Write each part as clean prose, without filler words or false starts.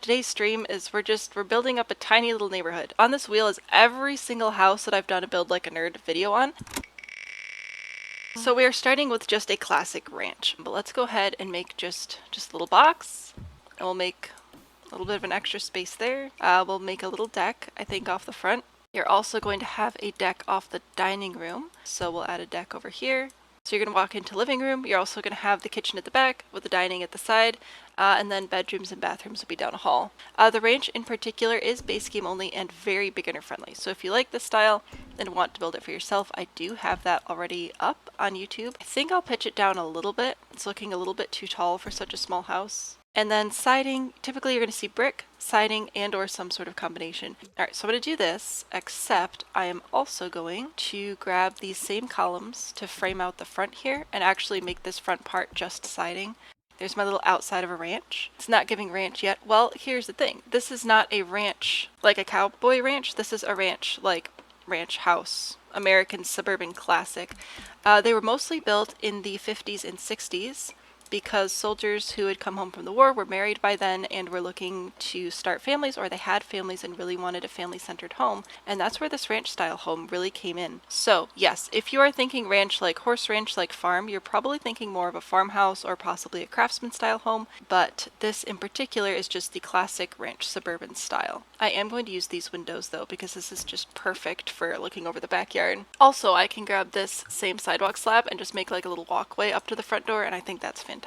Today's stream is we're building up a tiny little neighborhood. On this wheel is every single house that I've done a Build Like a Nerd video on. So we are starting with just a classic ranch, but let's go ahead and make just a little box, and we'll make a little bit of an extra space there. We'll make a little deck, I think, off the front. You're also going to have a deck off the dining room, so we'll add a deck over here. So you're going to walk into living room. You're also going to have the kitchen at the back with the dining at the side, and then bedrooms and bathrooms will be down a hall. The ranch in particular is base game only and very beginner friendly. So if you like this style and want to build it for yourself, I do have that already up on YouTube. I think I'll pitch it down a little bit. It's looking a little bit too tall for such a small house. And then siding, typically you're going to see brick, siding, and or some sort of combination. Alright, so I'm going to do this, except I am also going to grab these same columns to frame out the front here and actually make this front part just siding. There's my little outside of a ranch. It's not giving ranch yet. Well, here's the thing. This is not a ranch like a cowboy ranch. This is a ranch like ranch house. American suburban classic. They were mostly built in the 50s and 60s. Because soldiers who had come home from the war were married by then and were looking to start families, or they had families and really wanted a family-centered home, and that's where this ranch-style home really came in. So yes, if you are thinking ranch like horse ranch like farm, you're probably thinking more of a farmhouse or possibly a craftsman-style home, but this in particular is just the classic ranch suburban style. I am going to use these windows though, because this is just perfect for looking over the backyard. Also, I can grab this same sidewalk slab and just make like a little walkway up to the front door, and I think that's fantastic.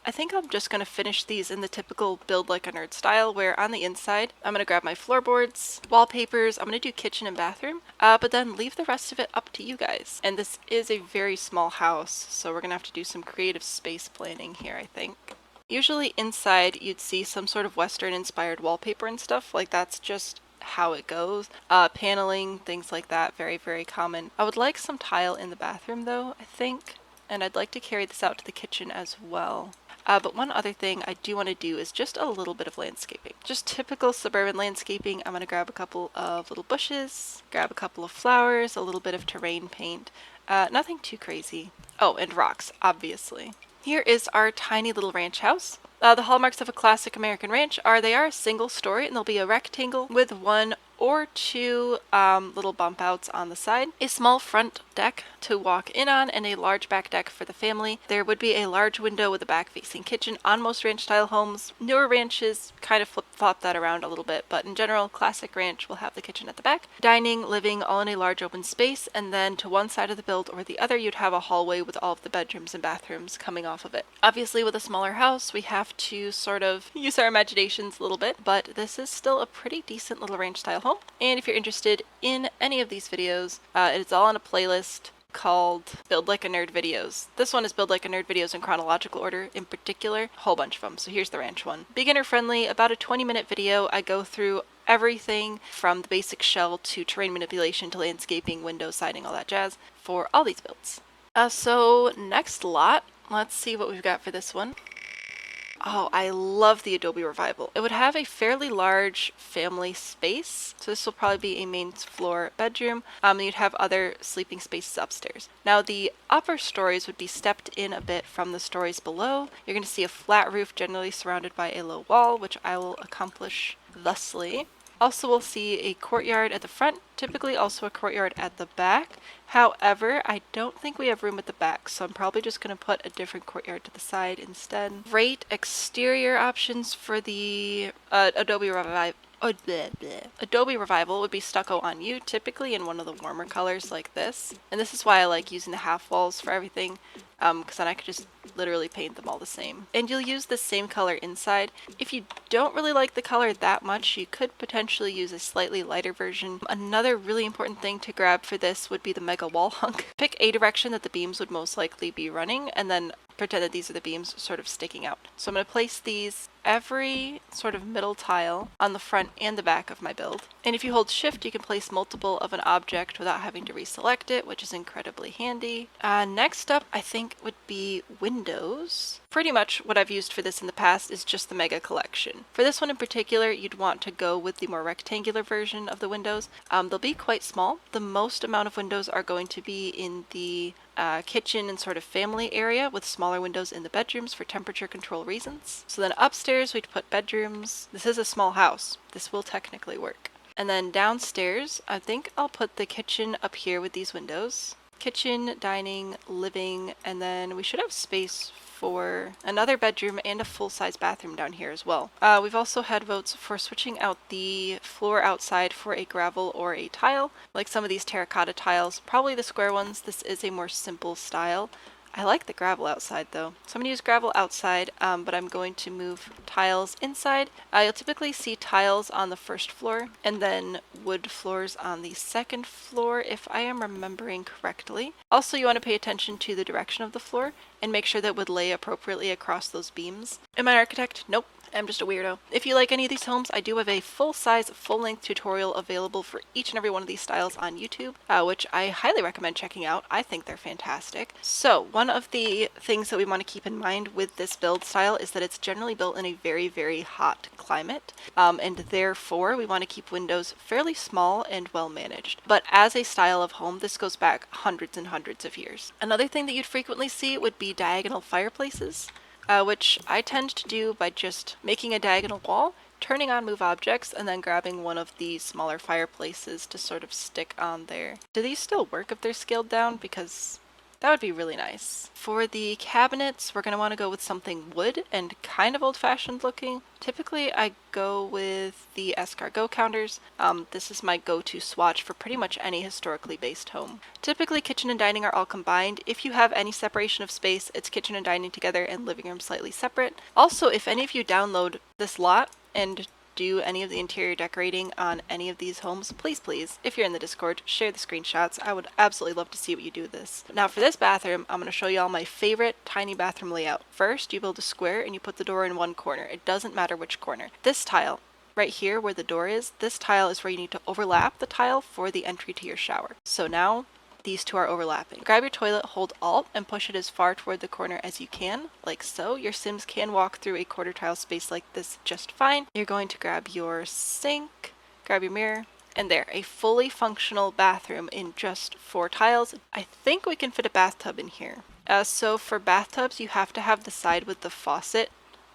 I think I'm just going to finish these in the typical Build Like a Nerd style, where on the inside I'm going to grab my floorboards, wallpapers, I'm going to do kitchen and bathroom, but then leave the rest of it up to you guys. And this is a very small house, so we're going to have to do some creative space planning here, I think. Usually inside you'd see some sort of Western inspired wallpaper and stuff, like that's just how it goes. Paneling, things like that, very, very common. I would like some tile in the bathroom though, I think. And I'd like to carry this out to the kitchen as well. But one other thing I do want to do is just a little bit of landscaping. Just typical suburban landscaping. I'm going to grab a couple of little bushes, grab a couple of flowers, a little bit of terrain paint. Nothing too crazy. Oh, and rocks, obviously. Here is our tiny little ranch house. The hallmarks of a classic American ranch are they are a single story, and there'll be a rectangle with one or two little bump outs on the side, a small front deck to walk in on, and a large back deck for the family. There would be a large window with a back-facing kitchen on most ranch-style homes. Newer ranches kind of flip-flop that around a little bit, but in general, classic ranch will have the kitchen at the back. Dining, living, all in a large open space, and then to one side of the build or the other, you'd have a hallway with all of the bedrooms and bathrooms coming off of it. Obviously, with a smaller house, we have to sort of use our imaginations a little bit, but this is still a pretty decent little ranch-style home. And if you're interested in any of these videos, it's all on a playlist called Build Like a Nerd videos. This one is Build Like a Nerd videos in chronological order in particular, a whole bunch of them. So here's the ranch one. Beginner friendly, about a 20-minute video. I go through everything from the basic shell to terrain manipulation to landscaping, window siding, all that jazz for all these builds. So next lot, let's see what we've got for this one. Oh, I love the Adobe Revival. It would have a fairly large family space. So this will probably be a main floor bedroom. And you'd have other sleeping spaces upstairs. Now the upper stories would be stepped in a bit from the stories below. You're going to see a flat roof generally surrounded by a low wall, which I will accomplish thusly. Also, we'll see a courtyard at the front, typically also a courtyard at the back. However, I don't think we have room at the back, so I'm probably just going to put a different courtyard to the side instead. Great exterior options for the Adobe Revival. Adobe Revival would be stucco on you, typically in one of the warmer colors like this. And this is why I like using the half walls for everything, because then I could just literally paint them all the same. And you'll use the same color inside. If you don't really like the color that much, you could potentially use a slightly lighter version. Another really important thing to grab for this would be the mega wall hunk. Pick a direction that the beams would most likely be running, and then pretend that these are the beams sort of sticking out. So I'm going to place these every sort of middle tile on the front and the back of my build. And if you hold shift, you can place multiple of an object without having to reselect it, which is incredibly handy. Next up, I think would be windows. Pretty much what I've used for this in the past is just the Mega Collection. For this one in particular, you'd want to go with the more rectangular version of the windows. They'll be quite small. The most amount of windows are going to be in the kitchen and sort of family area, with smaller windows in the bedrooms for temperature control reasons. So then upstairs Upstairs we'd put bedrooms. This is a small house. This will technically work. And then downstairs, I think I'll put the kitchen up here with these windows. Kitchen, dining, living, and then we should have space for another bedroom and a full-size bathroom down here as well. We've also had votes for switching out the floor outside for a gravel or a tile, like some of these terracotta tiles, probably the square ones. This is a more simple style. I like the gravel outside though. So I'm going to use gravel outside, but I'm going to move tiles inside. You'll typically see tiles on the first floor and then wood floors on the second floor if I am remembering correctly. Also, you want to pay attention to the direction of the floor and make sure that would lay appropriately across those beams. Am I an architect? Nope. I'm just a weirdo. If you like any of these homes, I do have a full-size, full-length tutorial available for each and every one of these styles on YouTube, which I highly recommend checking out. I think they're fantastic. So one of the things that we want to keep in mind with this build style is that it's generally built in a very, very hot climate, and therefore we want to keep windows fairly small and well managed. But as a style of home, this goes back hundreds and hundreds of years. Another thing that you'd frequently see would be diagonal fireplaces. Which I tend to do by just making a diagonal wall, turning on move objects, and then grabbing one of the smaller fireplaces to sort of stick on there. Do these still work if they're scaled down? Because that would be really nice. For the cabinets, we're going to want to go with something wood and kind of old-fashioned looking. Typically, I go with the escargot counters. This is my go-to swatch for pretty much any historically based home. Typically, kitchen and dining are all combined. If you have any separation of space, it's kitchen and dining together and living room slightly separate. Also, if any of you download this lot and do any of the interior decorating on any of these homes, please, if you're in the Discord, share the screenshots. I would absolutely love to see what you do with this. Now for this bathroom, I'm going to show you all my favorite tiny bathroom layout. First, you build a square and you put the door in one corner. It doesn't matter which corner. This tile, right here where the door is, this tile is where you need to overlap the tile for the entry to your shower. So now these two are overlapping. Grab your toilet, hold Alt, and push it as far toward the corner as you can, like so. Your Sims can walk through a quarter tile space like this just fine. You're going to grab your sink, grab your mirror, and there, a fully functional bathroom in just 4 tiles. I think we can fit a bathtub in here. So for bathtubs, you have to have the side with the faucet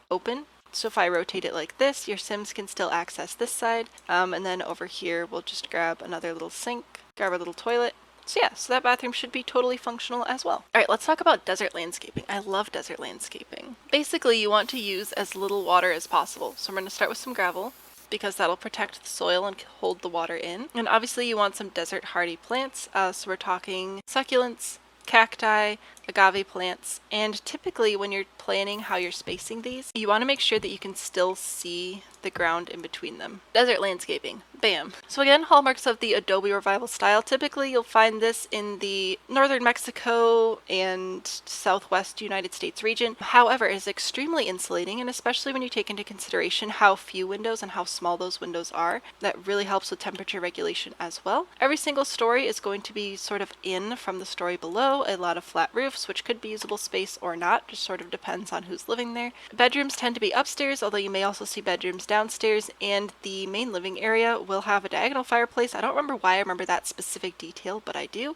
open. So if I rotate it like this, your Sims can still access this side. And then over here, we'll just grab another little sink, grab a little toilet. So yeah, so that bathroom should be totally functional as well. All right, let's talk about desert landscaping. I love desert landscaping. Basically, you want to use as little water as possible. So I'm going to start with some gravel because that'll protect the soil and hold the water in. And obviously you want some desert hardy plants. So we're talking succulents, cacti, agave plants, and typically when you're planning how you're spacing these, you want to make sure that you can still see the ground in between them. Desert landscaping, bam. So again, hallmarks of the Adobe Revival style. Typically you'll find this in the northern Mexico and southwest United States region. However, it is extremely insulating, and especially when you take into consideration how few windows and how small those windows are, that really helps with temperature regulation as well. Every single story is going to be sort of in from the story below, a lot of flat roofs, which could be usable space or not, just sort of depends on who's living there. Bedrooms tend to be upstairs, although you may also see bedrooms downstairs, and the main living area will have a diagonal fireplace. I don't remember why I remember that specific detail, but I do.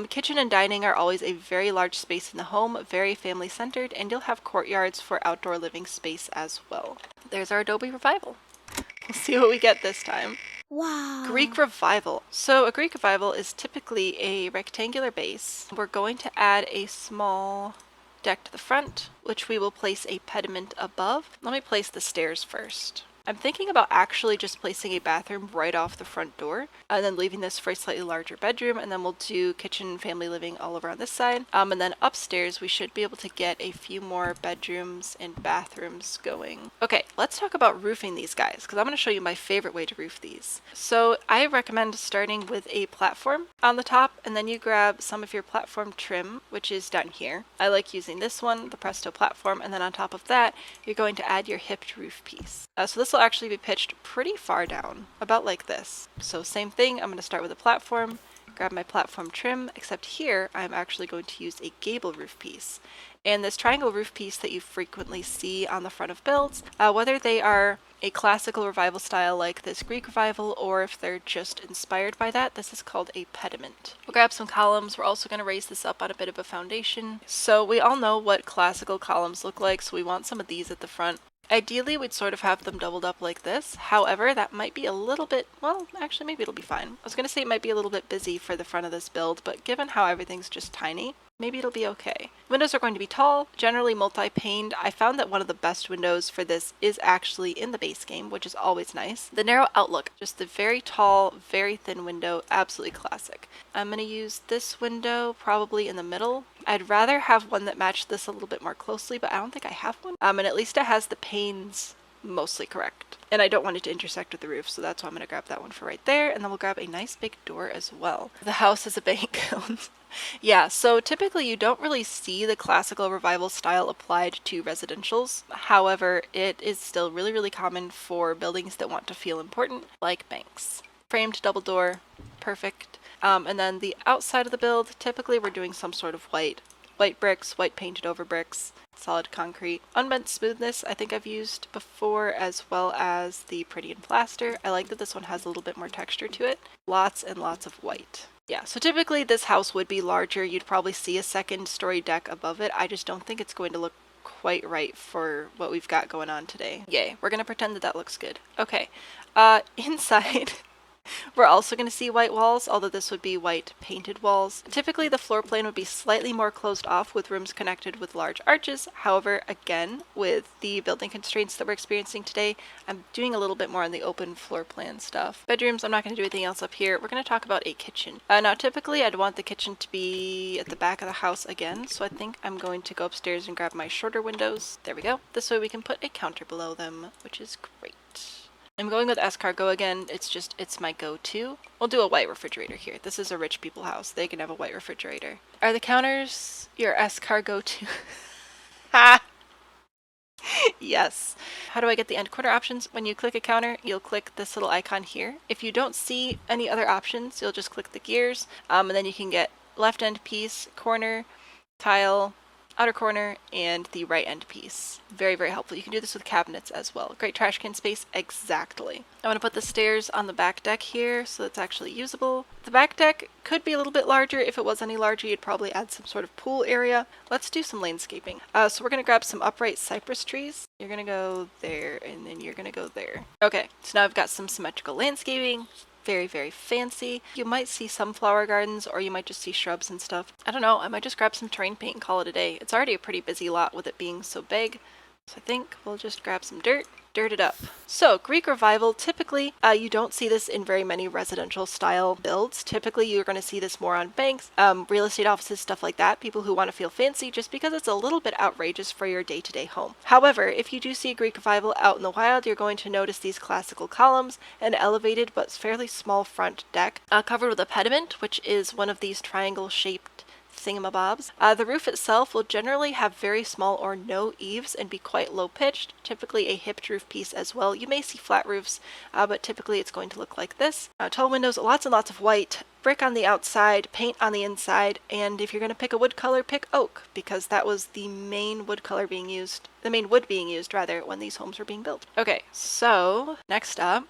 Kitchen and dining are always a very large space in the home, very family centered, and you'll have courtyards for outdoor living space as well. There's our Adobe Revival. We'll see what we get this time. Wow. Greek Revival. So a Greek Revival is typically a rectangular base. We're going to add a small deck to the front, which we will place a pediment above. Let me place the stairs first. I'm thinking about actually just placing a bathroom right off the front door and then leaving this for a slightly larger bedroom, and then we'll do kitchen and family living all over on this side. And then upstairs we should be able to get a few more bedrooms and bathrooms going. Okay, let's talk about roofing these guys, because I'm going to show you my favorite way to roof these. So I recommend starting with a platform on the top, and then you grab some of your platform trim, which is down here. I like using this one, the Presto platform, and then on top of that you're going to add your hipped roof piece. So this will actually be pitched pretty far down, about like this. So same thing, I'm going to start with a platform, grab my platform trim, except here I'm actually going to use a gable roof piece. And this triangle roof piece that you frequently see on the front of builds, whether they are a classical revival style like this Greek Revival, or if they're just inspired by that, this is called a pediment. We'll grab some columns. We're also going to raise this up on a bit of a foundation. So we all know what classical columns look like, so we want some of these at the front. Ideally, we'd sort of have them doubled up like this. However, that might be a little bit, well, actually, maybe it'll be fine. I was going to say it might be a little bit busy for the front of this build, but given how everything's just tiny, maybe it'll be okay. Windows are going to be tall, generally multi-paned. I found that one of the best windows for this is actually in the base game, which is always nice. The narrow outlook, just the very tall, very thin window, absolutely classic. I'm going to use this window probably in the middle. I'd rather have one that matched this a little bit more closely, but I don't think I have one. And at least it has the panes mostly correct. And I don't want it to intersect with the roof, so that's why I'm going to grab that one for right there, and then we'll grab a nice big door as well. The house is a bank. Yeah, so typically you don't really see the classical revival style applied to residentials. However, it is still really, really common for buildings that want to feel important, like banks. Framed double door, perfect. And then the outside of the build, typically we're doing some sort of white bricks, white painted over bricks, solid concrete. Unbent smoothness I think I've used before, as well as the pretty and plaster. I like that this one has a little bit more texture to it. Lots and lots of white. Yeah, so typically this house would be larger. You'd probably see a second story deck above it. I just don't think it's going to look quite right for what we've got going on today. Yay, we're gonna pretend that that looks good. Okay, inside we're also going to see white walls, although this would be white painted walls. Typically the floor plan would be slightly more closed off with rooms connected with large arches. However, again, with the building constraints that we're experiencing today, I'm doing a little bit more on the open floor plan stuff. Bedrooms, I'm not going to do anything else up here. We're going to talk about a kitchen. Now typically I'd want the kitchen to be at the back of the house again, so I think I'm going to go upstairs and grab my shorter windows. There we go. This way we can put a counter below them, which is great. I'm going with escargot again. It's my go-to. We'll do a white refrigerator here. This is a rich people house. They can have a white refrigerator. Are the counters your escargot too? Ha! Yes. How do I get the end corner options? When you click a counter, you'll click this little icon here. If you don't see any other options, you'll just click the gears, and then you can get left end piece, corner, tile, outer corner, and the right end piece. Very, very helpful. You can do this with cabinets as well. Great trash can space, exactly. I want to put the stairs on the back deck here so it's actually usable. The back deck could be a little bit larger. If it was any larger, you'd probably add some sort of pool area. Let's do some landscaping. So we're going to grab some upright cypress trees. You're going to go there, and then you're going to go there. Okay, so now I've got some symmetrical landscaping. Very, very fancy. You might see some flower gardens, or you might just see shrubs and stuff. I don't know, I might just grab some terrain paint and call it a day. It's already a pretty busy lot with it being so big, so I think we'll just grab some dirt it up. So Greek Revival, typically you don't see this in very many residential style builds. Typically you're going to see this more on banks, real estate offices, stuff like that, people who want to feel fancy, just because it's a little bit outrageous for your day-to-day home. However, if you do see Greek Revival out in the wild, you're going to notice these classical columns, an elevated but fairly small front deck, covered with a pediment, which is one of these triangle shaped thingamabobs. The roof itself will generally have very small or no eaves and be quite low pitched, typically a hipped roof piece as well. You may see flat roofs, but typically it's going to look like this. Tall windows, lots and lots of white, brick on the outside, paint on the inside, and if you're going to pick a wood color, pick oak, because that was the main wood color being used, the main wood being used rather, when these homes were being built. Okay, so next up,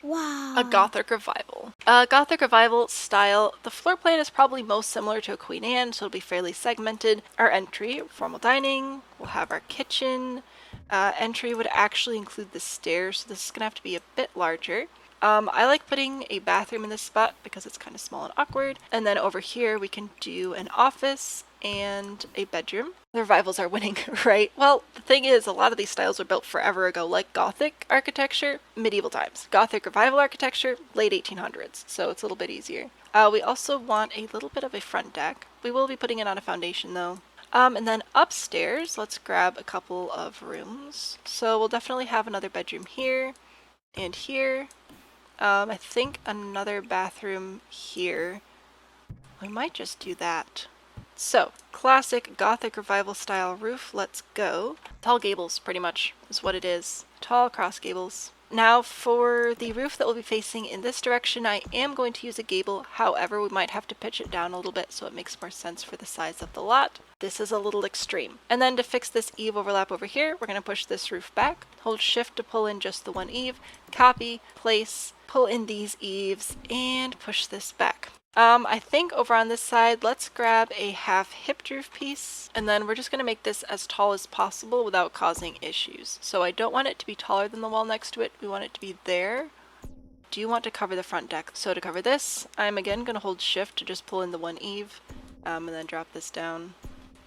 wow. A Gothic Revival. A Gothic Revival style, the floor plan is probably most similar to a Queen Anne, so it'll be fairly segmented. Our entry, formal dining, we'll have our kitchen. Entry would actually include the stairs, so this is going to have to be a bit larger. I like putting a bathroom in this spot because it's kind of small and awkward. And then over here we can do an office and a bedroom. The revivals are winning, right? Well, the thing is, a lot of these styles were built forever ago, like Gothic architecture, medieval times. Gothic Revival architecture, late 1800s, so it's a little bit easier. We also want a little bit of a front deck. We will be putting it on a foundation though. And then upstairs, let's grab a couple of rooms. So we'll definitely have another bedroom here and here. I think another bathroom here. We might just do that. So, classic Gothic Revival style roof, let's go. Tall gables, pretty much, is what it is. Tall cross gables. Now for the roof that we'll be facing in this direction, I am going to use a gable. However, we might have to pitch it down a little bit so it makes more sense for the size of the lot. This is a little extreme. And then to fix this eave overlap over here, we're going to push this roof back. Hold shift to pull in just the one eave. Copy, place, pull in these eaves, and push this back. I think over on this side, let's grab a half hip roof piece, and then we're just going to make this as tall as possible without causing issues. So I don't want it to be taller than the wall next to it. We want it to be there. Do you want to cover the front deck? So to cover this, I'm again going to hold shift to just pull in the one eave, and then drop this down.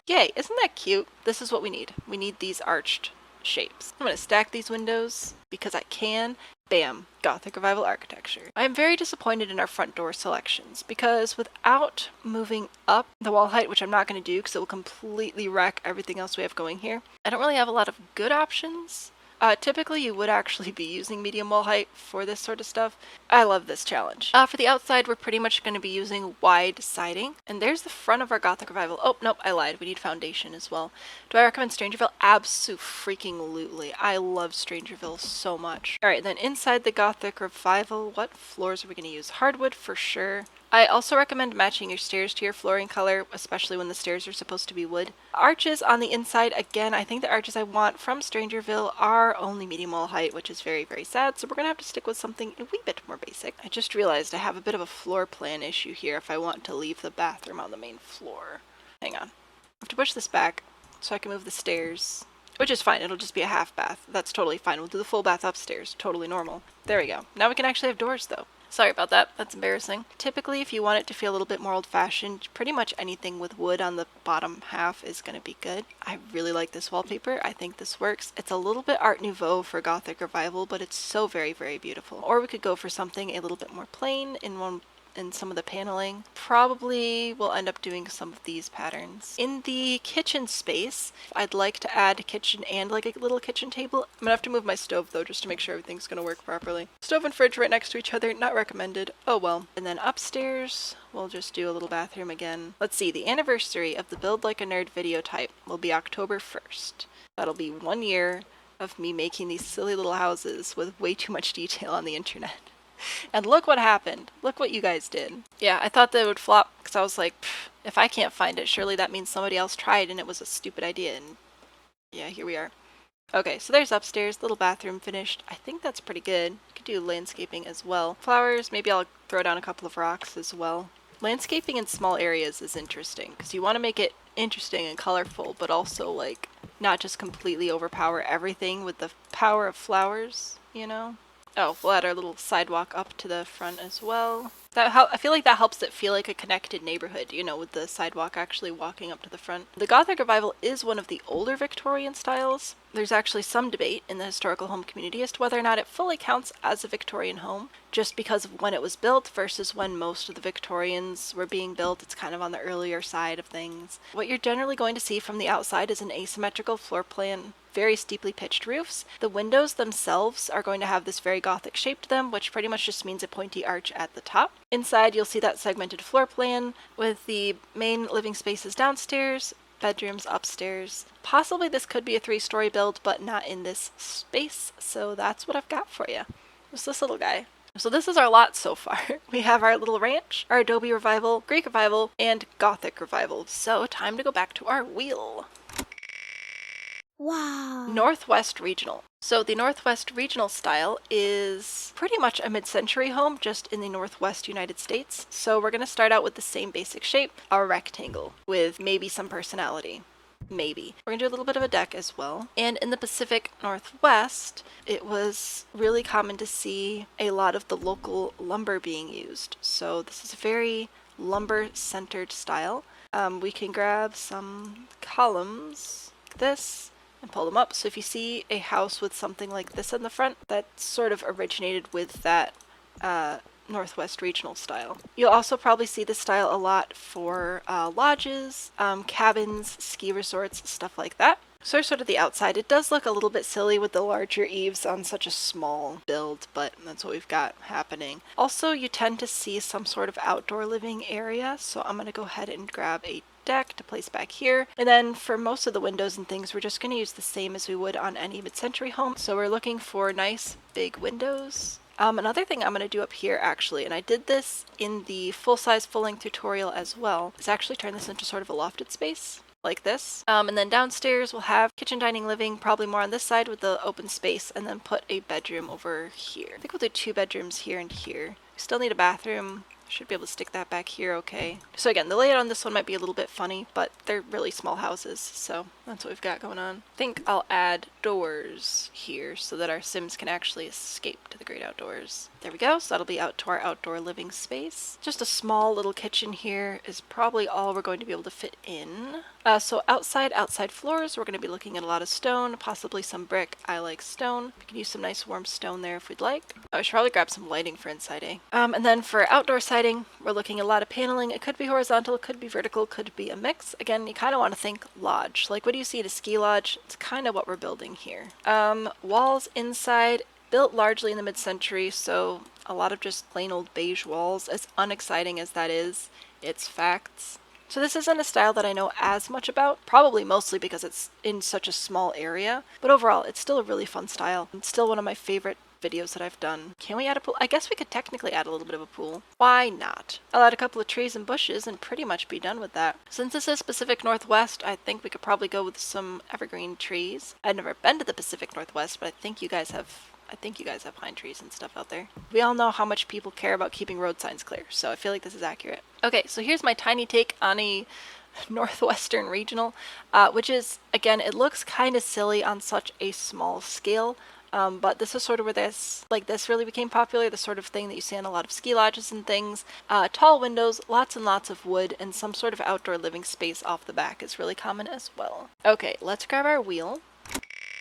Yay, isn't that cute? This is what we need. We need these arched shapes. I'm going to stack these windows because I can. Bam, Gothic Revival architecture. I am very disappointed in our front door selections because without moving up the wall height, which I'm not going to do because it will completely wreck everything else we have going here, I don't really have a lot of good options. Typically you would actually be using medium wall height for this sort of stuff. I love this challenge. For the outside, we're pretty much going to be using wide siding. And there's the front of our Gothic Revival. Oh, nope, I lied. We need foundation as well. Do I recommend Strangerville? Abso-freaking-lutely. I love Strangerville so much. All right, then inside the Gothic Revival, what floors are we going to use? Hardwood for sure. I also recommend matching your stairs to your flooring color, especially when the stairs are supposed to be wood. Arches on the inside, again, I think the arches I want from Strangerville are only medium wall height, which is very, very sad, so we're going to have to stick with something a wee bit more basic. I just realized I have a bit of a floor plan issue here if I want to leave the bathroom on the main floor. Hang on. I have to push this back so I can move the stairs, which is fine. It'll just be a half bath. That's totally fine. We'll do the full bath upstairs. Totally normal. There we go. Now we can actually have doors, though. Sorry about that. That's embarrassing. Typically, if you want it to feel a little bit more old-fashioned, pretty much anything with wood on the bottom half is going to be good. I really like this wallpaper. I think this works. It's a little bit Art Nouveau for Gothic Revival, but it's so very, very beautiful. Or we could go for something a little bit more plain in some of the paneling. Probably we'll end up doing some of these patterns. In the kitchen space, I'd like to add a kitchen and like a little kitchen table. I'm gonna have to move my stove though just to make sure everything's gonna work properly. Stove and fridge right next to each other, not recommended. Oh well. And then upstairs, we'll just do a little bathroom again. Let's see, the anniversary of the Build Like a Nerd video type will be October 1st. That'll be 1 year of me making these silly little houses with way too much detail on the internet. And look what happened. Look what you guys did. Yeah, I thought that it would flop because I was like, if I can't find it, surely that means somebody else tried and it was a stupid idea. And yeah, here we are. Okay, so there's upstairs, little bathroom finished. I think that's pretty good. You could do landscaping as well. Flowers, maybe I'll throw down a couple of rocks as well. Landscaping in small areas is interesting because you want to make it interesting and colorful, but also like not just completely overpower everything with the power of flowers, you know? Oh, we'll add our little sidewalk up to the front as well. I feel like that helps it feel like a connected neighborhood, you know, with the sidewalk actually walking up to the front. The Gothic Revival is one of the older Victorian styles. There's actually some debate in the historical home community as to whether or not it fully counts as a Victorian home, just because of when it was built versus when most of the Victorians were being built. It's kind of on the earlier side of things. What you're generally going to see from the outside is an asymmetrical floor plan, very steeply pitched roofs. The windows themselves are going to have this very Gothic shape to them, which pretty much just means a pointy arch at the top. Inside, you'll see that segmented floor plan with the main living spaces downstairs, bedrooms upstairs. Possibly this could be a 3-story build, but not in this space, so that's what I've got for you. Just this little guy. So this is our lot so far. We have our little ranch, our Adobe Revival, Greek Revival, and Gothic Revival. So time to go back to our wheel. Wow. Northwest Regional. So the Northwest Regional style is pretty much a mid-century home just in the Northwest United States. So we're going to start out with the same basic shape, a rectangle with maybe some personality. Maybe. We're going to do a little bit of a deck as well. And in the Pacific Northwest, it was really common to see a lot of the local lumber being used. So this is a very lumber-centered style. We can grab some columns like this and pull them up. So if you see a house with something like this in the front, that sort of originated with that Northwest Regional style. You'll also probably see this style a lot for lodges, cabins, ski resorts, stuff like that. So sort of the outside. It does look a little bit silly with the larger eaves on such a small build, but that's what we've got happening. Also, you tend to see some sort of outdoor living area, so I'm going to go ahead and grab a deck to place back here. And then for most of the windows and things, we're just going to use the same as we would on any mid-century home. So we're looking for nice big windows. Another thing I'm going to do up here actually, and I did this in the full-size full-length tutorial as well, is actually turn this into sort of a lofted space like this. And then downstairs we'll have kitchen, dining, living, probably more on this side with the open space, and then put a bedroom over here. I think we'll do 2 bedrooms here and here. We still need a bathroom Should be able to stick that back here okay. So again, the layout on this one might be a little bit funny, but they're really small houses, so that's what we've got going on. I think I'll add doors here so that our Sims can actually escape to the great outdoors. There we go, so that'll be out to our outdoor living space. Just a small little kitchen here is probably all we're going to be able to fit in. So outside floors, we're going to be looking at a lot of stone, possibly some brick. I like stone. We can use some nice warm stone there if we'd like. I should probably grab some lighting for inside, eh? And then for outdoor siding, we're looking at a lot of paneling. It could be horizontal, it could be vertical, could be a mix. Again, you kind of want to think lodge. Like what do you see at a ski lodge? It's kind of what we're building here. Walls inside, built largely in the mid-century, so a lot of just plain old beige walls. As unexciting as that is, it's facts. So this isn't a style that I know as much about, probably mostly because it's in such a small area, but overall it's still a really fun style. It's still one of my favorite videos that I've done. Can we add a pool? I guess we could technically add a little bit of a pool. Why not? I'll add a couple of trees and bushes and pretty much be done with that. Since this is Pacific Northwest, I think we could probably go with some evergreen trees. I've never been to the Pacific Northwest, but I think you guys have pine trees and stuff out there. We all know how much people care about keeping road signs clear, so I feel like this is accurate. Okay, so here's my tiny take on a Northwestern regional, which is, again, it looks kind of silly on such a small scale, but this is sort of where this really became popular, the sort of thing that you see on a lot of ski lodges and things. Tall windows, lots and lots of wood, and some sort of outdoor living space off the back is really common as well. Okay, let's grab our wheel.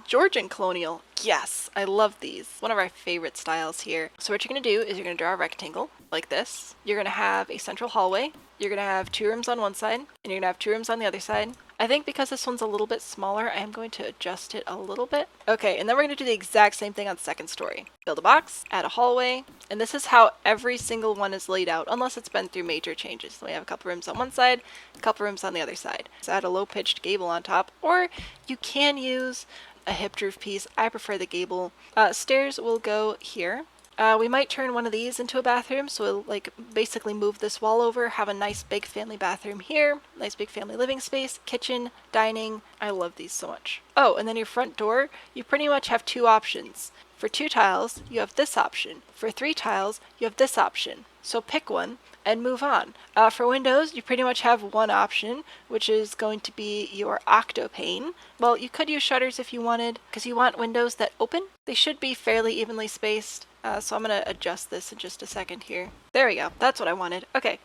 Georgian Colonial. Yes, I love these. One of our favorite styles here. So what you're going to do is you're going to draw a rectangle like this. You're going to have a central hallway. You're going to have 2 rooms on one side, and you're going to have 2 rooms on the other side. I think because this one's a little bit smaller, I am going to adjust it a little bit. Okay, and then we're going to do the exact same thing on the second story. Build a box, add a hallway, and this is how every single one is laid out, unless it's been through major changes. So we have a couple rooms on one side, a couple rooms on the other side. So add a low-pitched gable on top, or you can use a hipped roof piece. I prefer the gable. Stairs will go here. We might turn one of these into a bathroom, so we'll like basically move this wall over, have a nice big family bathroom here, nice big family living space, kitchen, dining. I love these so much. Oh, and then your front door, you pretty much have 2 options. For 2 tiles, you have this option. For 3 tiles, you have this option. So pick one and move on. For windows, you pretty much have one option, which is going to be your octopane. Well, you could use shutters if you wanted, because you want windows that open. They should be fairly evenly spaced, so I'm going to adjust this in just a second here. There we go. That's what I wanted. Okay.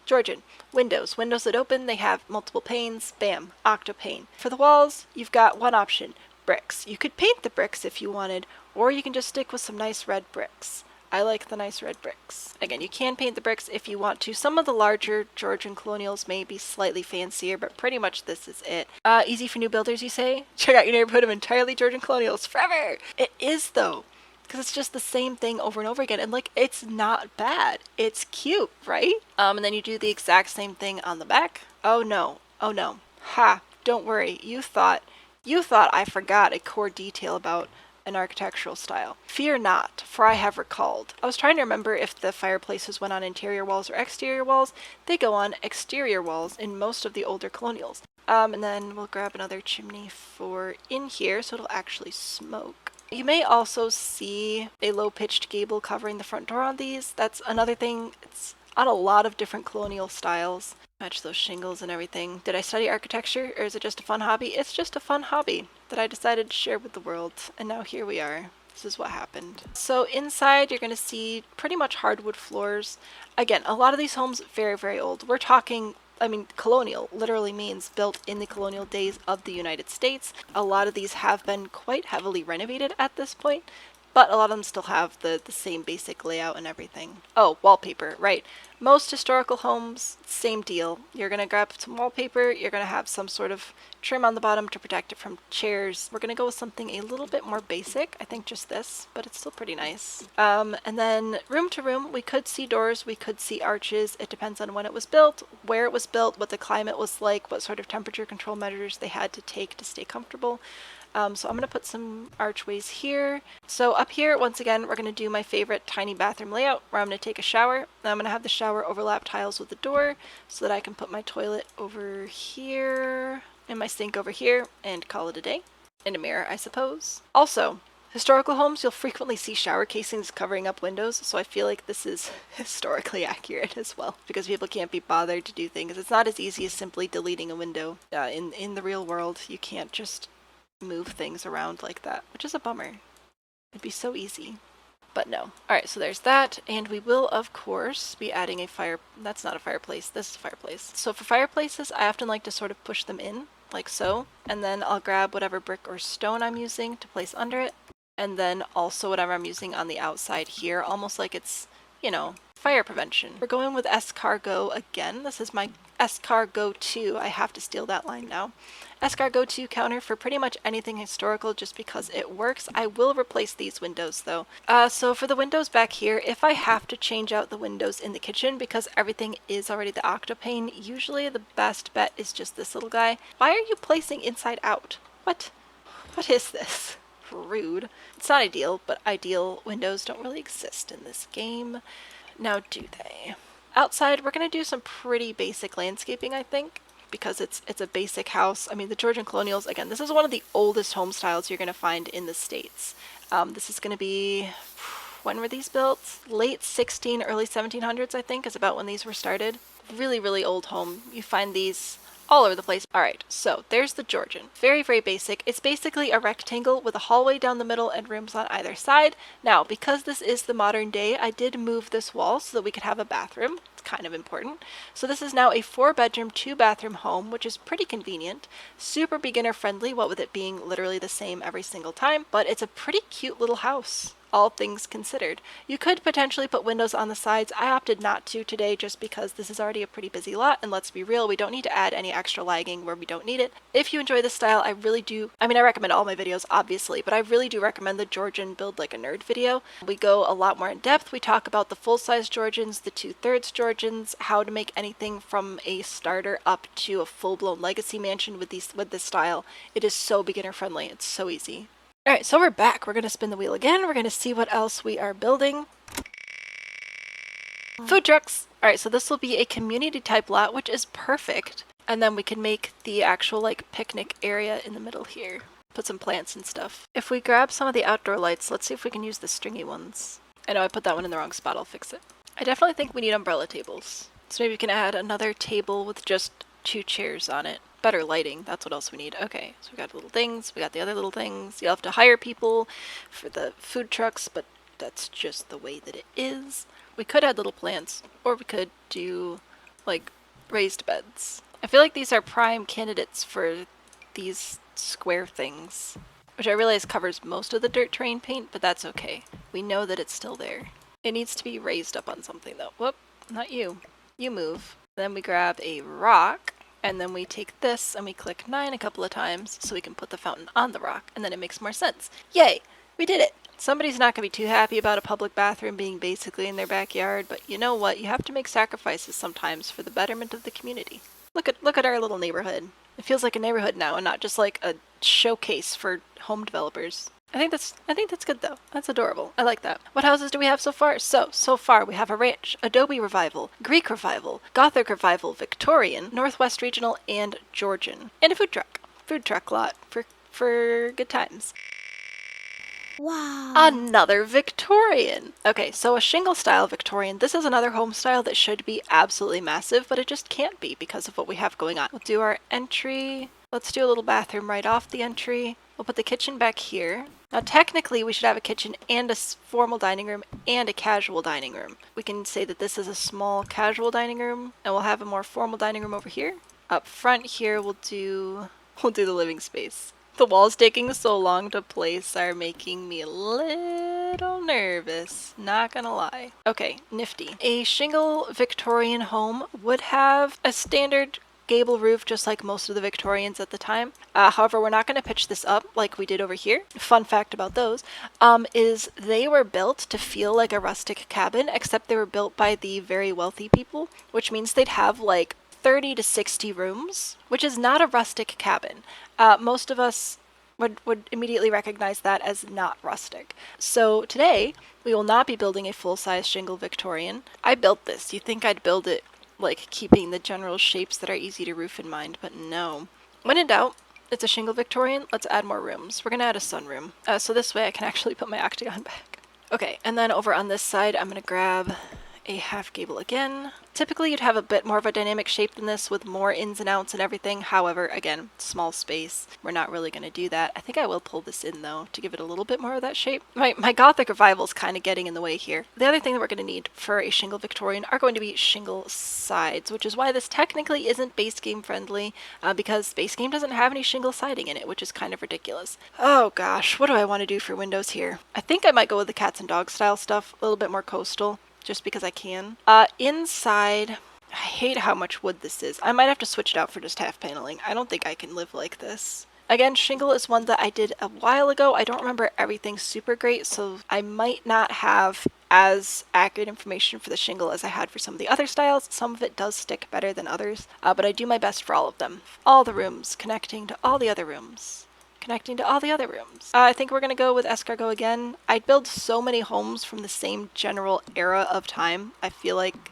Georgian. Windows. Windows that open, they have multiple panes. Bam. Octopane. For the walls, you've got one option. Bricks. You could paint the bricks if you wanted, or you can just stick with some nice red bricks. I like the nice red bricks. Again, you can paint the bricks if you want to. Some of the larger Georgian Colonials may be slightly fancier, but pretty much this is it. Easy for new builders, you say? Check out your neighborhood of entirely Georgian Colonials forever! It is, though, because it's just the same thing over and over again, and like, it's not bad. It's cute, right? And then you do the exact same thing on the back. Oh no. Oh no. Ha! Don't worry. You thought I forgot a core detail about an architectural style. Fear not, for I have recalled. I was trying to remember if the fireplaces went on interior walls or exterior walls. They go on exterior walls in most of the older colonials. And then we'll grab another chimney for in here so it'll actually smoke. You may also see a low-pitched gable covering the front door on these. That's another thing. It's on a lot of different colonial styles. Match those shingles and everything. Did I study architecture, or is it just a fun hobby? It's just a fun hobby that I decided to share with the world, and now here we are. This is what happened. So inside, you're going to see pretty much hardwood floors. Again, a lot of these homes, very, very old. We're talking, I mean, colonial literally means built in the colonial days of the United States. A lot of these have been quite heavily renovated at this point, but a lot of them still have the same basic layout and everything. Oh, wallpaper, right. Most historical homes, same deal. You're going to grab some wallpaper, you're going to have some sort of trim on the bottom to protect it from chairs. We're going to go with something a little bit more basic. I think just this, but it's still pretty nice. And then room to room, we could see doors, we could see arches. It depends on when it was built, where it was built, what the climate was like, what sort of temperature control measures they had to take to stay comfortable. So I'm going to put some archways here. So up here, once again, we're going to do my favorite tiny bathroom layout where I'm going to take a shower. And I'm going to have the shower overlap tiles with the door so that I can put my toilet over here and my sink over here and call it a day. And a mirror, I suppose. Also, historical homes, you'll frequently see shower casings covering up windows, so I feel like this is historically accurate as well, because people can't be bothered to do things. It's not as easy as simply deleting a window. In the real world, you can't just move things around like that, which is a bummer. It'd be so easy. But no. Alright, so there's that, and we will, of course, be adding a fire... That's not a fireplace, this is a fireplace. So for fireplaces, I often like to sort of push them in, like so, and then I'll grab whatever brick or stone I'm using to place under it, and then also whatever I'm using on the outside here, almost like it's, you know, fire prevention. We're going with escargot again. This is my escargot 2. I have to steal that line now. Escargot 2 counter for pretty much anything historical just because it works. I will replace these windows though. So for the windows back here, if I have to change out the windows in the kitchen because everything is already the octopane, usually the best bet is just this little guy. Why are you placing inside out? What? What is this? Rude. It's not ideal, but ideal windows don't really exist in this game. Now do they? Outside, we're going to do some pretty basic landscaping, I think, because it's a basic house. I mean, the Georgian Colonials, again, this is one of the oldest home styles you're going to find in the States. This is going to be, when were these built? Late early 1700s, I think, is about when these were started. Really, really old home. You find these all over the place. Alright, so there's the Georgian. Very, very basic. It's basically a rectangle with a hallway down the middle and rooms on either side. Now, because this is the modern day, I did move this wall so that we could have a bathroom. It's kind of important. So this is now a 4-bedroom, 2-bathroom home, which is pretty convenient. Super beginner friendly, what with it being literally the same every single time, but it's a pretty cute little house, all things considered. You could potentially put windows on the sides. I opted not to today just because this is already a pretty busy lot, and let's be real, we don't need to add any extra lighting where we don't need it. If you enjoy this style, I really do, I mean, I recommend all my videos, obviously, but I really do recommend the Georgian Build Like a Nerd video. We go a lot more in depth. We talk about the full-size Georgians, the 2/3 Georgians, how to make anything from a starter up to a full-blown legacy mansion with this style. It is so beginner friendly. It's so easy. Alright, so we're back. We're going to spin the wheel again. We're going to see what else we are building. Food trucks! Alright, so this will be a community type lot, which is perfect. And then we can make the actual like picnic area in the middle here. Put some plants and stuff. If we grab some of the outdoor lights, let's see if we can use the stringy ones. I know I put that one in the wrong spot. I'll fix it. I definitely think we need umbrella tables. So maybe we can add another table with just 2 chairs on it. Better lighting, that's what else we need. Okay, so we got little things, we got the other little things. You'll have to hire people for the food trucks, but that's just the way that it is. We could add little plants, or we could do, like, raised beds. I feel like these are prime candidates for these square things, which I realize covers most of the dirt terrain paint, but that's okay. We know that it's still there. It needs to be raised up on something, though. Whoop, not you. You move. Then we grab a rock. And then we take this and we click 9 a couple of times so we can put the fountain on the rock, and then it makes more sense. Yay! We did it! Somebody's not going to be too happy about a public bathroom being basically in their backyard, but you know what? You have to make sacrifices sometimes for the betterment of the community. Look at our little neighborhood. It feels like a neighborhood now and not just like a showcase for home developers. I think that's good though. That's adorable. I like that. What houses do we have so far? So far we have a ranch, Adobe Revival, Greek Revival, Gothic Revival, Victorian, Northwest Regional, and Georgian. And a food truck. Food truck lot for good times. Wow. Another Victorian. Okay, so a shingle style Victorian. This is another home style that should be absolutely massive, but it just can't be because of what we have going on. We'll do our entry. Let's do a little bathroom right off the entry. We'll put the kitchen back here. Now technically we should have a kitchen and a formal dining room and a casual dining room. We can say that this is a small casual dining room, and we'll have a more formal dining room over here. Up front here we'll do the living space. The walls taking so long to place are making me a little nervous, not gonna lie. Okay, nifty. A shingle Victorian home would have a standard gable roof just like most of the Victorians at the time. However, we're not going to pitch this up like we did over here. Fun fact about those is they were built to feel like a rustic cabin, except they were built by the very wealthy people, which means they'd have like 30 to 60 rooms, which is not a rustic cabin. Most of us would immediately recognize that as not rustic. So today, we will not be building a full-size shingle Victorian. I built this. You'd think I'd build it like keeping the general shapes that are easy to roof in mind, but no. When in doubt, It's a Shingle Victorian. Let's add more rooms. We're gonna add a sunroom. So this way I can actually put my octagon back. Okay, and then over on this side, I'm gonna grab a half gable again. Typically you'd have a bit more of a dynamic shape than this with more ins and outs and everything. However, again, small space. We're not really going to do that. I think I will pull this in though to give it a little bit more of that shape. My Gothic Revival is kind of getting in the way here. The other thing that we're going to need for a Shingle Victorian are going to be shingle sides, which is why this technically isn't base game friendly because base game doesn't have any shingle siding in it, which is kind of ridiculous. Oh gosh, what do I want to do for windows here? I think I might go with the cats and dogs style stuff, a little bit more coastal. Just because I can. Inside, I hate how much wood this is. I might have to switch it out for just half paneling. I don't think I can live like this. Again, shingle is one that I did a while ago. I don't remember everything super great, so I might not have as accurate information for the shingle as I had for some of the other styles. Some of it does stick better than others, but I do my best for all of them. All the rooms connecting to all the other rooms. Connecting to all the other rooms. I think we're going to go with escargot again. I build so many homes from the same general era of time. I feel like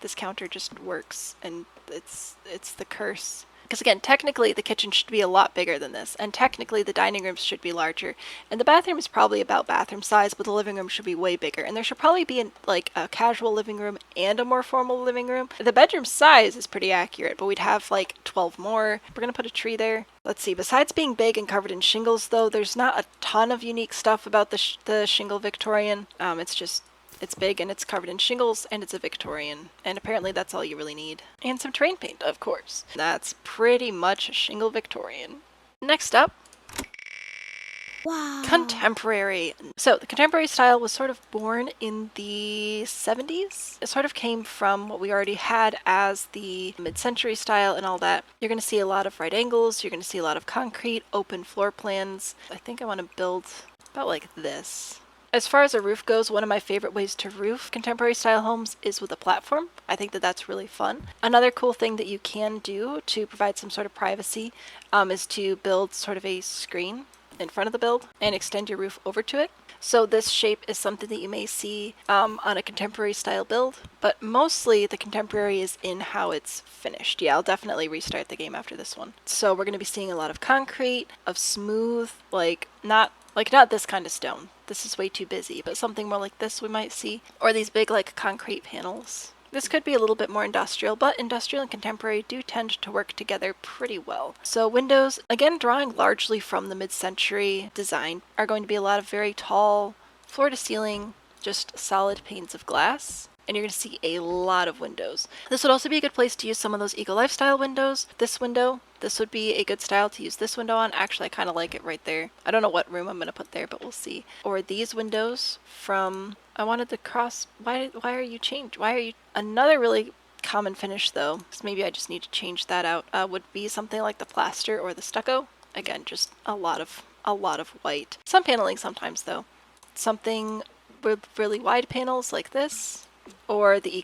this counter just works, and it's the curse. Because again, technically the kitchen should be a lot bigger than this, and technically the dining rooms should be larger, and the bathroom is probably about bathroom size, but the living room should be way bigger, and there should probably be like a casual living room and a more formal living room. The bedroom size is pretty accurate, but we'd have like 12 more. We're gonna put a tree there. Let's see, besides being big and covered in shingles though, there's not a ton of unique stuff about the Shingle Victorian. It's big and it's covered in shingles and it's a Victorian. And apparently that's all you really need. And some terrain paint, of course. That's pretty much a Shingle Victorian. Next up, Wow. contemporary. So the contemporary style was sort of born in the 70s. It sort of came from what we already had as the mid-century style and all that. You're going to see a lot of right angles. You're going to see a lot of concrete, open floor plans. I think I want to build about like this. As far as a roof goes, one of my favorite ways to roof contemporary style homes is with a platform. I think that that's really fun. Another cool thing that you can do to provide some sort of privacy is to build sort of a screen in front of the build and extend your roof over to it. So this shape is something that you may see on a contemporary style build, but mostly the contemporary is in how it's finished. Yeah, I'll definitely restart the game after this one. So we're going to be seeing a lot of concrete, of smooth, not this kind of stone. This is way too busy, but something more like this we might see. Or these big like concrete panels. This could be a little bit more industrial, but industrial and contemporary do tend to work together pretty well. So windows, again drawing largely from the mid-century design, are going to be a lot of very tall, floor to ceiling, just solid panes of glass. And you're going to see a lot of windows. This would also be a good place to use some of those eco lifestyle windows. This window, this would be a good style to use this window on. Actually, I kind of like it right there. I don't know what room I'm going to put there, but we'll see. Or these windows from, I wanted the cross, why are you changed? Why are you, another really common finish though, so maybe I just need to change that out, would be something like the plaster or the stucco. Again, just a lot of white. Some paneling sometimes though. Something with really wide panels like this. Or the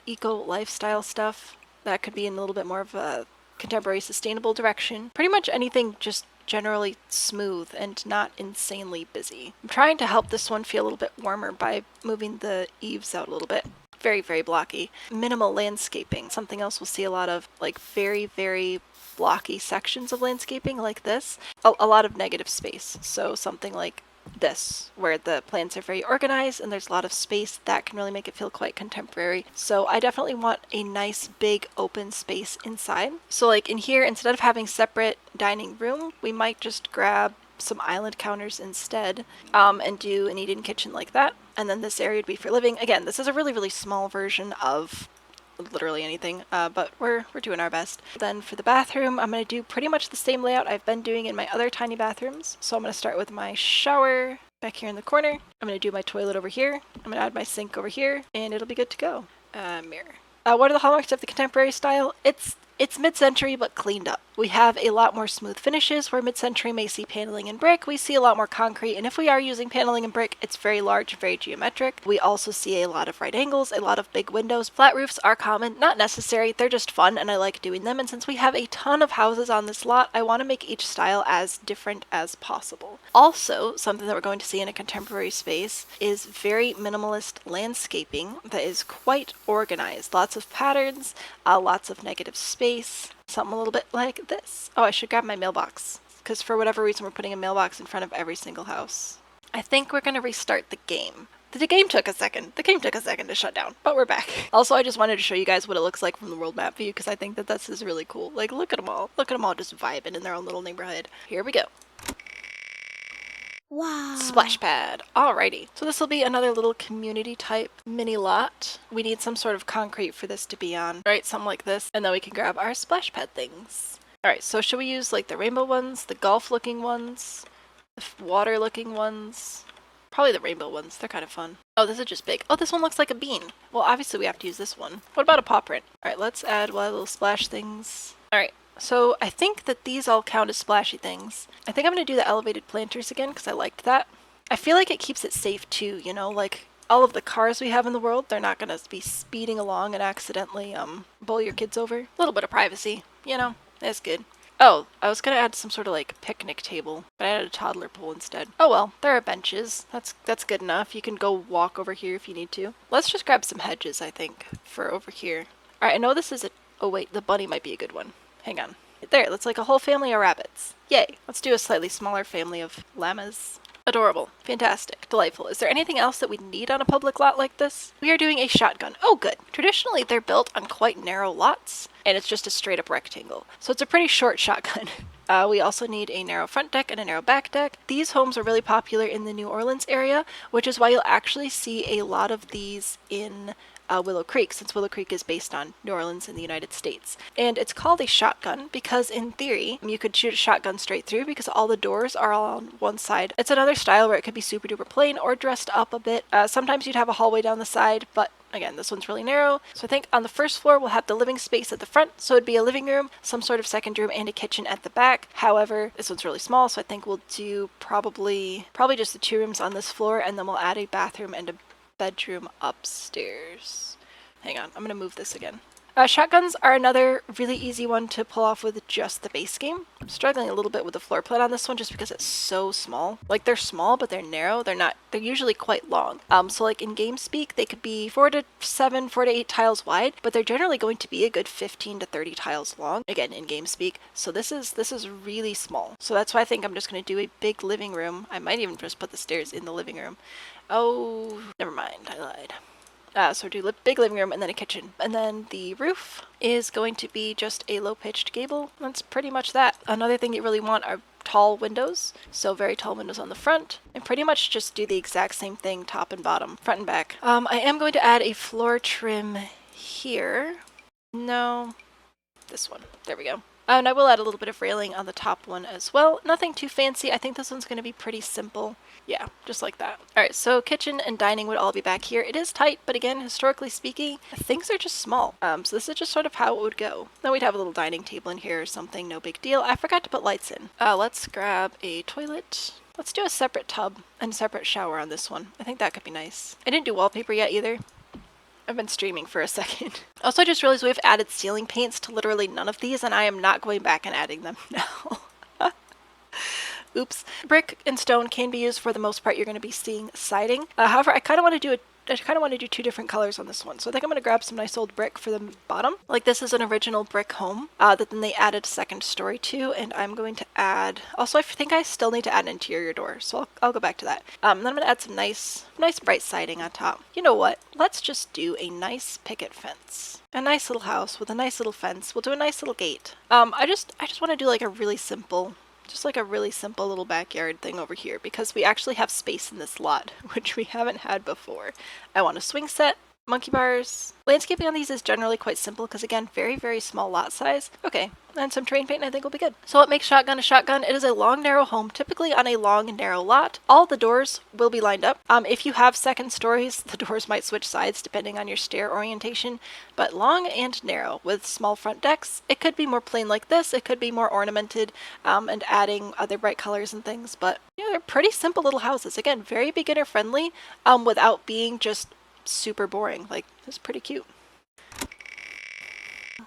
eco lifestyle stuff. That could be in a little bit more of a contemporary sustainable direction. Pretty much anything just generally smooth and not insanely busy. I'm trying to help this one feel a little bit warmer by moving the eaves out a little bit. Very, very blocky. Minimal landscaping. Something else we'll see a lot of, like very, very blocky sections of landscaping like this. A lot of negative space. So something like this, where the plans are very organized and there's a lot of space, that can really make it feel quite contemporary. So I definitely want a nice big open space inside. So like in here, instead of having separate dining room, we might just grab some island counters instead and do an eat-in kitchen like that. And then this area would be for living. Again, this is a really, really small version of literally anything, but we're doing our best. Then for the bathroom, I'm going to do pretty much the same layout I've been doing in my other tiny bathrooms. So I'm going to start with my shower back here in the corner. I'm going to do my toilet over here. I'm going to add my sink over here, and it'll be good to go. Mirror. What are the hallmarks of the contemporary style? It's mid-century but cleaned up. We have a lot more smooth finishes, where mid-century may see paneling and brick. We see a lot more concrete, and if we are using paneling and brick, it's very large and very geometric. We also see a lot of right angles, a lot of big windows. Flat roofs are common, not necessary. They're just fun, and I like doing them. And since we have a ton of houses on this lot, I want to make each style as different as possible. Also, something that we're going to see in a contemporary space is very minimalist landscaping that is quite organized. Lots of patterns, lots of negative space. Something a little bit like this. Oh, I should grab my mailbox, because for whatever reason we're putting a mailbox in front of every single house. I think we're gonna restart the game. The game took a second. The game took a second to shut down, but we're back. Also, I just wanted to show you guys what it looks like from the world map view, because I think that this is really cool. Like, look at them all. Look at them all just vibing in their own little neighborhood. Here we go. Wow. Splash pad. Alrighty. So this will be another little community type mini lot. We need some sort of concrete for this to be on, right? Something like this. And then we can grab our splash pad things. Alright, so should we use like the rainbow ones, the golf looking ones, the water looking ones? Probably the rainbow ones. They're kind of fun. Oh, this is just big. Oh, this one looks like a bean. Well, obviously we have to use this one. What about a paw print? Alright, let's add little splash things. Alright. So I think that these all count as splashy things. I think I'm going to do the elevated planters again because I liked that. I feel like it keeps it safe too, you know, like all of the cars we have in the world, they're not going to be speeding along and accidentally bowl your kids over. A little bit of privacy, you know, that's good. Oh, I was going to add some sort of like picnic table, but I added a toddler pool instead. Oh well, there are benches. That's good enough. You can go walk over here if you need to. Let's just grab some hedges, I think, for over here. Alright, I know this is a... Oh wait, the bunny might be a good one. Hang on. There, that's like a whole family of rabbits. Yay. Let's do a slightly smaller family of llamas. Adorable. Fantastic. Delightful. Is there anything else that we need on a public lot like this? We are doing a shotgun. Oh, good. Traditionally, they're built on quite narrow lots, and it's just a straight up rectangle. So it's a pretty short shotgun. We also need a narrow front deck and a narrow back deck. These homes are really popular in the New Orleans area, which is why you'll actually see a lot of these in Willow Creek, since Willow Creek is based on New Orleans in the United States. And it's called a shotgun because in theory you could shoot a shotgun straight through because all the doors are all on one side. It's another style where it could be super duper plain or dressed up a bit. Sometimes you'd have a hallway down the side, but again, this one's really narrow. So I think on the first floor we'll have the living space at the front, so it'd be a living room, some sort of second room, and a kitchen at the back. However, this one's really small, so I think we'll do probably just the 2 rooms on this floor, and then we'll add a bathroom and a bedroom upstairs. Hang on, I'm gonna move this again. Shotguns are another really easy one to pull off with just the base game. I'm struggling a little bit with the floor plan on this one just because it's so small. Like, they're small, but they're narrow. They're usually quite long. So like in game speak, they could be 4 to 8 tiles wide, but they're generally going to be a good 15 to 30 tiles long, again, in game speak. So this is really small. So that's why I think I'm just gonna do a big living room. I might even just put the stairs in the living room. Oh, never mind, I lied. So do big living room and then a kitchen. And then the roof is going to be just a low-pitched gable. That's pretty much that. Another thing you really want are tall windows. So very tall windows on the front. And pretty much just do the exact same thing top and bottom, front and back. I am going to add a floor trim here. No, this one. There we go. And I will add a little bit of railing on the top one as well. Nothing too fancy. I think this one's going to be pretty simple. Yeah, just like that. Alright, so kitchen and dining would all be back here. It is tight, but again, historically speaking, things are just small. So this is just sort of how it would go. Then we'd have a little dining table in here or something, no big deal. I forgot to put lights in. Let's grab a toilet. Let's do a separate tub and separate shower on this one. I think that could be nice. I didn't do wallpaper yet either. I've been streaming for a second. Also, I just realized we've added ceiling paints to literally none of these, and I am not going back and adding them now. Oops. Brick and stone can be used for the most part. You're going to be seeing siding. However, I kind of want to do 2 different colors on this one. So I think I'm going to grab some nice old brick for the bottom. Like, this is an original brick home that then they added a second story to, and I'm going to add... Also, I think I still need to add an interior door, so I'll go back to that. Then I'm going to add some nice bright siding on top. You know what? Let's just do a nice picket fence. A nice little house with a nice little fence. We'll do a nice little gate. I just want to do like a really simple... Just like a really simple little backyard thing over here because we actually have space in this lot, which we haven't had before. I want a swing set, monkey bars. Landscaping on these is generally quite simple because, again, very, very small lot size. Okay, and some terrain paint I think will be good. So what makes Shotgun a shotgun? It is a long, narrow home, typically on a long and narrow lot. All the doors will be lined up. If you have second stories, the doors might switch sides depending on your stair orientation, but long and narrow with small front decks. It could be more plain like this. It could be more ornamented and adding other bright colors and things, but yeah, they're pretty simple little houses. Again, very beginner friendly without being just super boring. Like, it's pretty cute.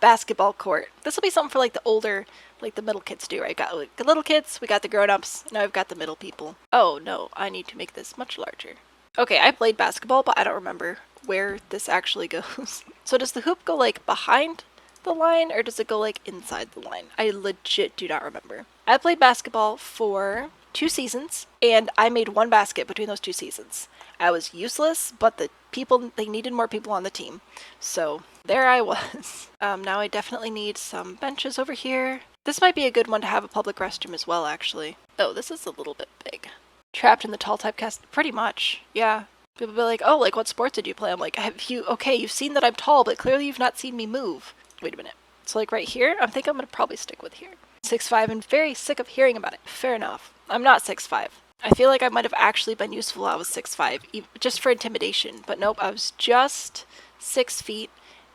Basketball court. This will be something for like the older, like the middle kids do, right? Got like, the little kids, we got the grown-ups, now we've got the middle people. Oh no, I need to make this much larger. Okay, I played basketball, but I don't remember where this actually goes. So does the hoop go like behind the line or does it go like inside the line? I legit do not remember. I played basketball for 2 seasons and I made 1 basket between those 2 seasons. I was useless, but they needed more people on the team. So there I was. Now I definitely need some benches over here. This might be a good one to have a public restroom as well, actually. Oh, this is a little bit big. Trapped in the tall typecast? Pretty much, yeah. People be like, oh, like what sports did you play? I'm like, okay, you've seen that I'm tall, but clearly you've not seen me move. Wait a minute. So like right here, I think I'm gonna probably stick with here. 6'5" and very sick of hearing about it. Fair enough. I'm not 6'5". I feel like I might have actually been useful while I was 6'5", just for intimidation, but nope, I was just 6 feet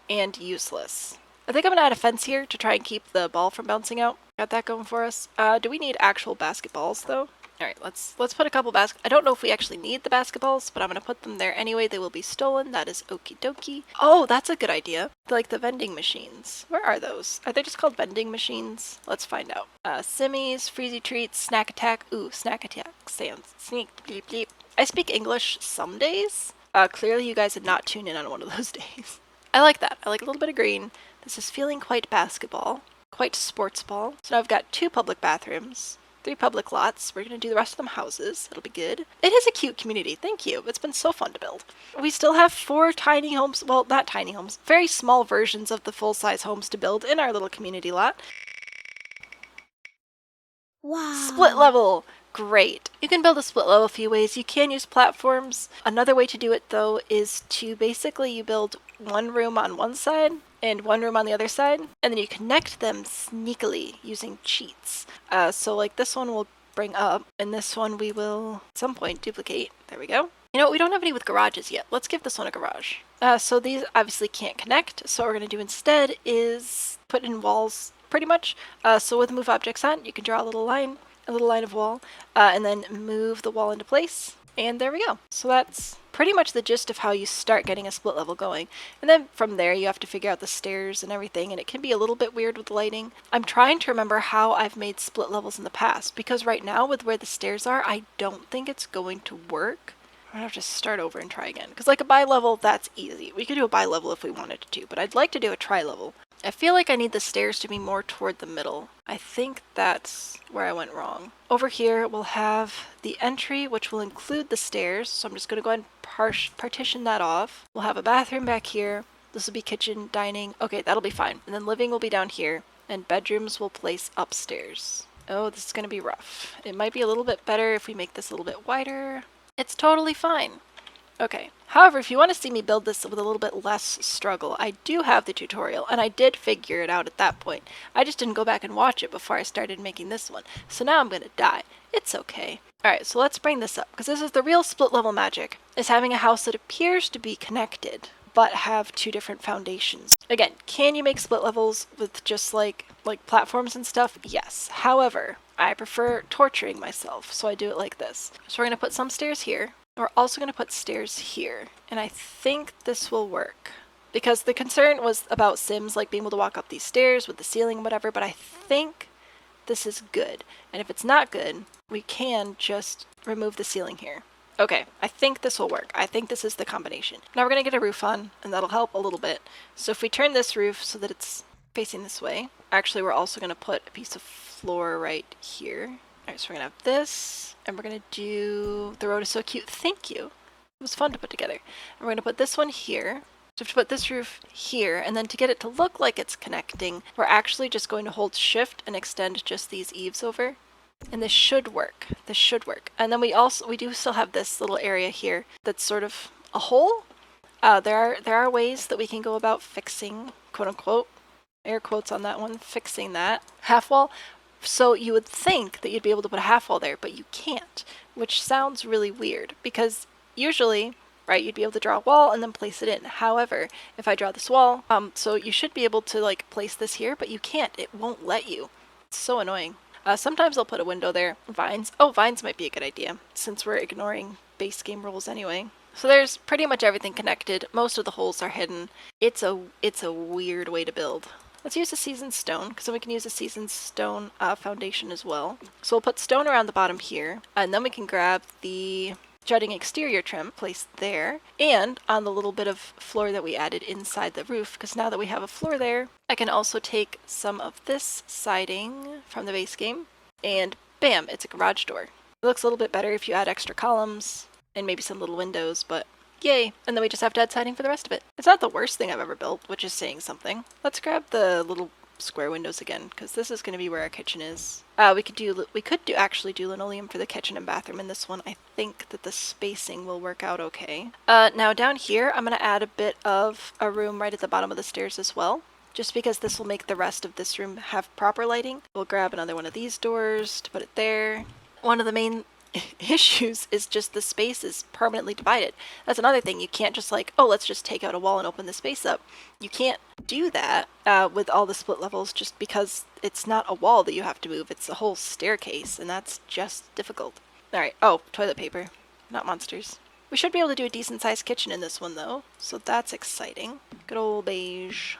and useless. I think I'm gonna add a fence here to try and keep the ball from bouncing out. Got that going for us. Do we need actual basketballs though? Alright, let's put a couple I don't know if we actually need the basketballs, but I'm gonna put them there anyway. They will be stolen. That is okie dokie. Oh, that's a good idea. Like the vending machines. Where are those? Are they just called vending machines? Let's find out. Simmies, Freezy Treats, Snack Attack. Ooh, Snack Attack. Sans. Sneak, bleep, bleep. I speak English some days. Clearly you guys did not tune in on one of those days. I like that. I like a little bit of green. This is feeling quite basketball. Quite sports ball. So now I've got 2 public bathrooms. 3 public lots. We're going to do the rest of them houses. It'll be good. It is a cute community. Thank you. It's been so fun to build. We still have 4 tiny homes. Well, not tiny homes. Very small versions of the full-size homes to build in our little community lot. Wow. Split level. Great. You can build a split level a few ways. You can use platforms. Another way to do it, though, is to basically you build 1 room on one side and 1 room on the other side, and then you connect them sneakily using cheats. So like this one we'll bring up, and this one we will at some point duplicate. There we go. You know, we don't have any with garages yet. Let's give this one a garage. So these obviously can't connect, so what we're going to do instead is put in walls, pretty much. So with move objects on, you can draw a little line of wall, and then move the wall into place. And there we go. So that's pretty much the gist of how you start getting a split level going. And then from there you have to figure out the stairs and everything, and it can be a little bit weird with the lighting. I'm trying to remember how I've made split levels in the past, because right now with where the stairs are, I don't think it's going to work. I'm gonna have to start over and try again. Because like a bi-level, that's easy. We could do a bi-level if we wanted to, but I'd like to do a tri-level. I feel like I need the stairs to be more toward the middle. I think that's where I went wrong. Over here, we'll have the entry, which will include the stairs. So I'm just going to go ahead and partition that off. We'll have a bathroom back here. This will be kitchen, dining. Okay, that'll be fine. And then living will be down here. And bedrooms will place upstairs. Oh, this is going to be rough. It might be a little bit better if we make this a little bit wider. It's totally fine. Okay. However, if you want to see me build this with a little bit less struggle, I do have the tutorial, and I did figure it out at that point. I just didn't go back and watch it before I started making this one. So now I'm going to die. It's okay. Alright, so let's bring this up, because this is the real split level magic, is having a house that appears to be connected, but have 2 different foundations. Again, can you make split levels with just like platforms and stuff? Yes. However, I prefer torturing myself, so I do it like this. So we're going to put some stairs here. We're also going to put stairs here, and I think this will work. Because the concern was about Sims, like being able to walk up these stairs with the ceiling and whatever, but I think this is good. And if it's not good, we can just remove the ceiling here. Okay, I think this will work. I think this is the combination. Now we're going to get a roof on, and that'll help a little bit. So if we turn this roof so that it's facing this way, actually we're also going to put a piece of floor right here. Alright, so we're going to have this, and we're going to do, the road is so cute, thank you. It was fun to put together. And we're going to put this one here. So we have to put this roof here, and then to get it to look like it's connecting, we're actually just going to hold shift and extend just these eaves over. And this should work. This should work. And then we do still have this little area here that's sort of a hole. There are ways that we can go about fixing, quote unquote, air quotes on that one, fixing that half wall. So you would think that you'd be able to put a half wall there, but you can't, which sounds really weird because usually, right, you'd be able to draw a wall and then place it in. However, if I draw this wall, so you should be able to like place this here, but you can't. It won't let you. It's so annoying. Sometimes I'll put a window there. Vines. Oh, vines might be a good idea since we're ignoring base game rules anyway. So there's pretty much everything connected. Most of the holes are hidden. It's a weird way to build. Let's use a seasoned stone, because then we can use a seasoned stone foundation as well. So we'll put stone around the bottom here, and then we can grab the jutting exterior trim placed there, and on the little bit of floor that we added inside the roof, because now that we have a floor there, I can also take some of this siding from the base game, and bam, it's a garage door. It looks a little bit better if you add extra columns and maybe some little windows, but yay. And then we just have to add siding for the rest of it. It's not the worst thing I've ever built, which is saying something. Let's grab the little square windows again, because this is going to be where our kitchen is. We could actually do linoleum for the kitchen and bathroom in this one. I think that the spacing will work out okay. Now down here, I'm going to add a bit of a room right at the bottom of the stairs as well, just because this will make the rest of this room have proper lighting. We'll grab another one of these doors to put it there. One of the main issues is just the space is permanently divided. That's another thing. You can't just like, oh, let's just take out a wall and open the space up. You can't do that with all the split levels just because it's not a wall that you have to move. It's a whole staircase, and that's just difficult. All right. Oh, toilet paper, not monsters. We should be able to do a decent sized kitchen in this one though, so that's exciting. Good old beige.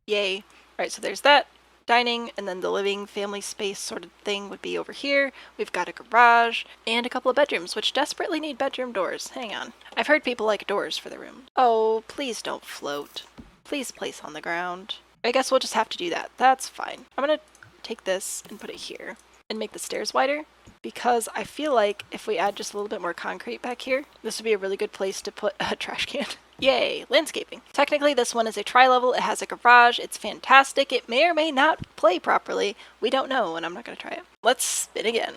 Yay. All right, so there's that. Dining, and then the living family space sort of thing would be over here. We've got a garage and a couple of bedrooms, which desperately need bedroom doors. Hang on. I've heard people like doors for the room. Oh, please don't float. Please place on the ground. I guess we'll just have to do that. That's fine. I'm gonna take this and put it here and make the stairs wider, because I feel like if we add just a little bit more concrete back here, this would be a really good place to put a trash can. Yay, landscaping. Technically, this one is a tri-level. It has a garage. It's fantastic. It may or may not play properly. We don't know, and I'm not going to try it. Let's spin again.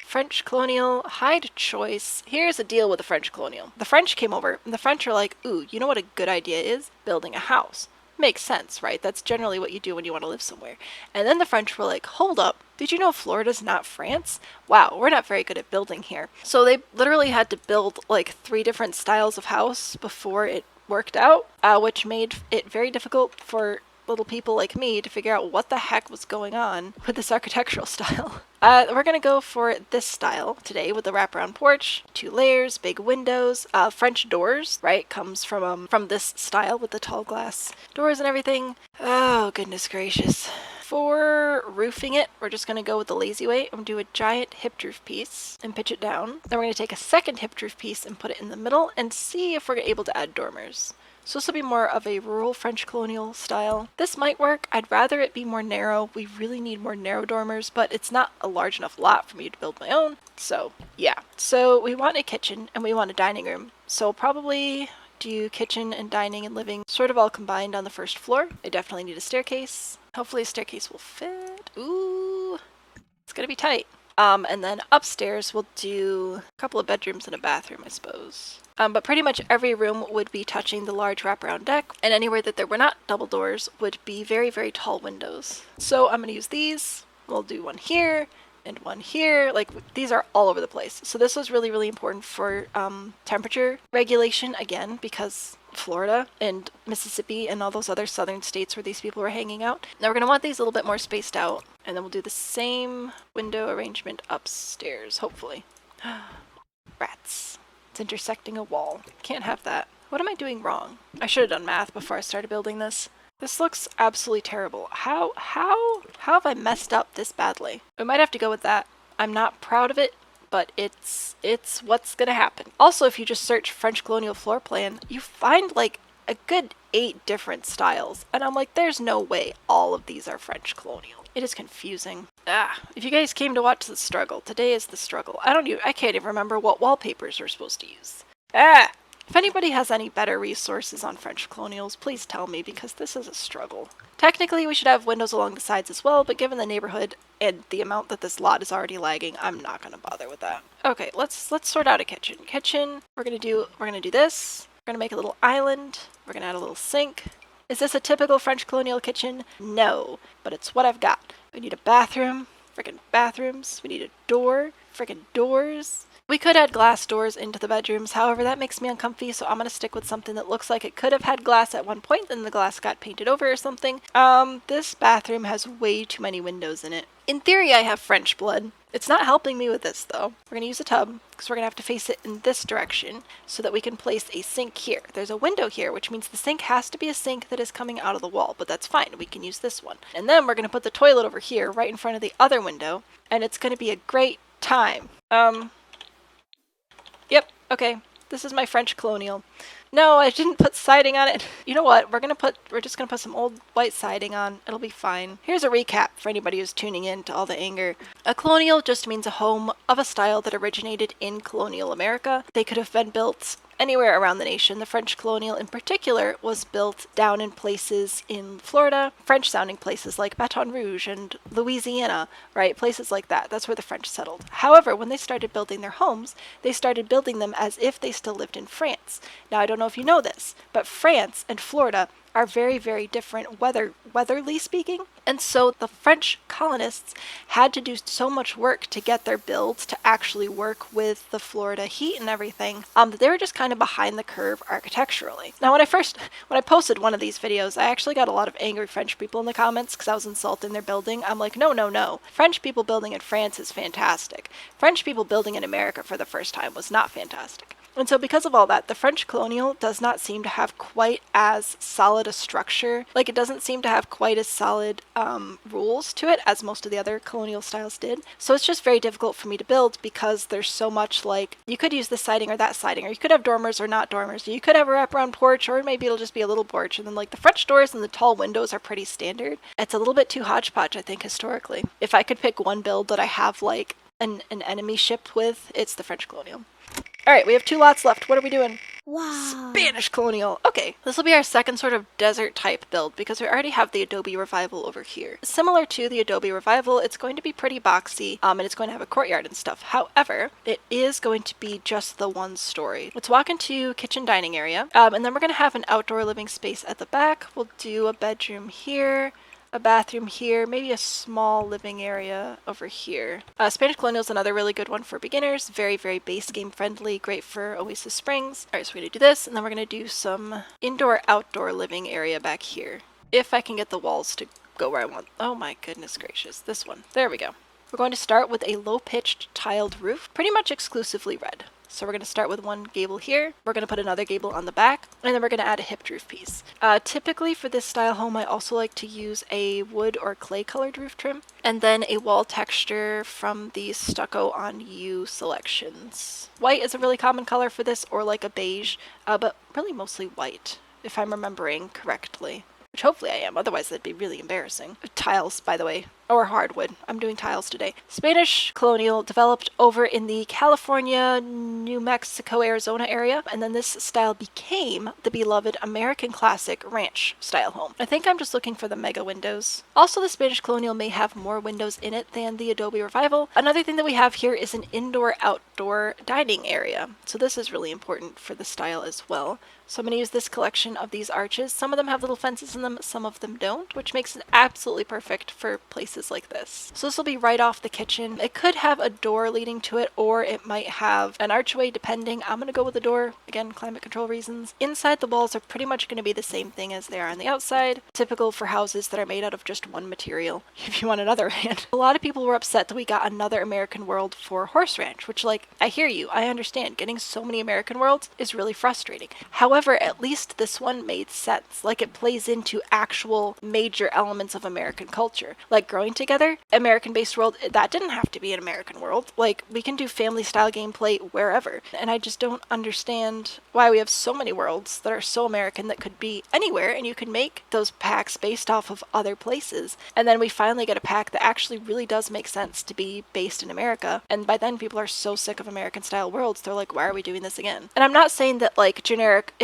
French Colonial, hide choice. Here's the deal with the French Colonial. The French came over, and the French are like, ooh, you know what a good idea is? Building a house. Makes sense, right? That's generally what you do when you want to live somewhere. And then the French were like, hold up, did you know Florida's not France? Wow, we're not very good at building here. So they literally had to build like 3 different styles of house before it worked out, which made it very difficult for little people like me to figure out what the heck was going on with this architectural style. We're gonna go for this style today with the wraparound porch, 2 layers, big windows, French doors, right? Comes from this style with the tall glass doors and everything. Oh, goodness gracious. For roofing it, we're just gonna go with the lazy way and do a giant hipped roof piece and pitch it down. Then we're gonna take a second hipped roof piece and put it in the middle and see if we're able to add dormers. So this will be more of a rural French colonial style. This might work. I'd rather it be more narrow. We really need more narrow dormers, but it's not a large enough lot for me to build my own. So yeah. So we want a kitchen and we want a dining room. So probably do kitchen and dining and living sort of all combined on the first floor. I definitely need a staircase. Hopefully a staircase will fit. Ooh, it's gonna be tight. And then upstairs we'll do a couple of bedrooms and a bathroom, I suppose. But pretty much every room would be touching the large wraparound deck, and anywhere that there were not double doors would be very, very tall windows. So I'm going to use these. We'll do one here and one here. Like, these are all over the place. So this was really, really important for temperature regulation, again, because Florida and Mississippi and all those other southern states where these people were hanging out. Now we're going to want these a little bit more spaced out, and then we'll do the same window arrangement upstairs, hopefully. Rats. It's intersecting a wall. Can't have that. What am I doing wrong? I should have done math before I started building this. This looks absolutely terrible. How have I messed up this badly? We might have to go with that. I'm not proud of it, but it's what's gonna happen. Also, if you just search French colonial floor plan, you find like a good 8 different styles. And I'm like, there's no way all of these are French colonial. It is confusing. If you guys came to watch the struggle, today is the struggle. I can't even remember what wallpapers we're supposed to use. If anybody has any better resources on French colonials, please tell me, because this is a struggle. Technically, we should have windows along the sides as well, but given the neighborhood and the amount that this lot is already lagging, I'm not gonna bother with that. Okay, let's sort out a kitchen. We're gonna do this. We're gonna make a little island. We're gonna add a little sink. Is this a typical French colonial kitchen? No, but it's what I've got. We need a bathroom, frickin' bathrooms. We need a door, frickin' doors. We could add glass doors into the bedrooms, however, that makes me uncomfy, so I'm gonna stick with something that looks like it could have had glass at one point, then the glass got painted over or something. This bathroom has way too many windows in it. In theory, I have French blood. It's not helping me with this, though. We're gonna use a tub, because we're gonna have to face it in this direction, so that we can place a sink here. There's a window here, which means the sink has to be a sink that is coming out of the wall, but that's fine, we can use this one. And then we're gonna put the toilet over here, right in front of the other window, and it's gonna be a great time. Okay, this is my French Colonial. No, I didn't put siding on it. You know what? We're just gonna put some old white siding on. It'll be fine. Here's a recap for anybody who's tuning in to all the anger. A colonial just means a home of a style that originated in colonial America. They could have been built anywhere around the nation. The French Colonial in particular was built down in places in Florida, French sounding places like Baton Rouge and Louisiana, right? Places like that. That's where the French settled. However, when they started building their homes, they started building them as if they still lived in France. Now, I don't know if you know this, but France and Florida are very, very different weatherly speaking. And so the French colonists had to do so much work to get their builds to actually work with the Florida heat and everything, that they were just kind of behind the curve architecturally. Now, when I posted one of these videos, I actually got a lot of angry French people in the comments because I was insulting their building. I'm like, no, no, no. French people building in France is fantastic. French people building in America for the first time was not fantastic. And so because of all that, the French Colonial does not seem to have quite as solid a structure. Like, it doesn't seem to have quite as solid rules to it as most of the other colonial styles did. So it's just very difficult for me to build because there's so much, like, you could use this siding or that siding, or you could have dormers or not dormers. You could have a wraparound porch, or maybe it'll just be a little porch. And then, like, the French doors and the tall windows are pretty standard. It's a little bit too hodgepodge, I think, historically. If I could pick one build that I have, like, an enemy ship with, it's the French Colonial. All right, we have 2 lots left. What are we doing? Wow. Spanish Colonial. Okay, this will be our second sort of desert type build because we already have the Adobe Revival over here. Similar to the Adobe Revival, it's going to be pretty boxy, and it's going to have a courtyard and stuff. However, it is going to be just the one story. Let's walk into kitchen dining area, and then we're going to have an outdoor living space at the back. We'll do a bedroom here, a bathroom here, maybe a small living area over here. Spanish Colonial is another really good one for beginners. Very, very base game friendly. Great for Oasis Springs. All right, so we're going to do this, and then we're going to do some indoor-outdoor living area back here. If I can get the walls to go where I want. Oh my goodness gracious. This one. There we go. We're going to start with a low-pitched tiled roof, pretty much exclusively red. So we're going to start with one gable here. We're going to put another gable on the back, and then we're going to add a hipped roof piece. Typically for this style home, I also like to use a wood or clay colored roof trim, and then a wall texture from the stucco on you selections. White is a really common color for this, or like a beige, but really mostly white, if I'm remembering correctly. Which hopefully I am, otherwise that'd be really embarrassing. Tiles, by the way, or hardwood. I'm doing tiles today. Spanish Colonial developed over in the California, New Mexico, Arizona area, and then this style became the beloved American classic ranch style home. I think I'm just looking for the mega windows. Also, the Spanish Colonial may have more windows in it than the Adobe Revival. Another thing that we have here is an indoor-outdoor dining area. So this is really important for the style as well. So I'm going to use this collection of these arches. Some of them have little fences in them, some of them don't, which makes it absolutely perfect for places like this. So this will be right off the kitchen. It could have a door leading to it, or it might have an archway depending. I'm going to go with the door, again, climate control reasons. Inside, the walls are pretty much going to be the same thing as they are on the outside, typical for houses that are made out of just one material, if you want another hand. A lot of people were upset that we got another American World for Horse Ranch, which, like, I hear you, I understand. Getting so many American Worlds is really frustrating. However, at least this one made sense. Like, it plays into actual major elements of American culture. Like Growing Together, American-based world, that didn't have to be an American world. Like, we can do family-style gameplay wherever. And I just don't understand why we have so many worlds that are so American that could be anywhere, and you can make those packs based off of other places. And then we finally get a pack that actually really does make sense to be based in America. And by then, people are so sick of American-style worlds, they're like, why are we doing this again? And I'm not saying that, like,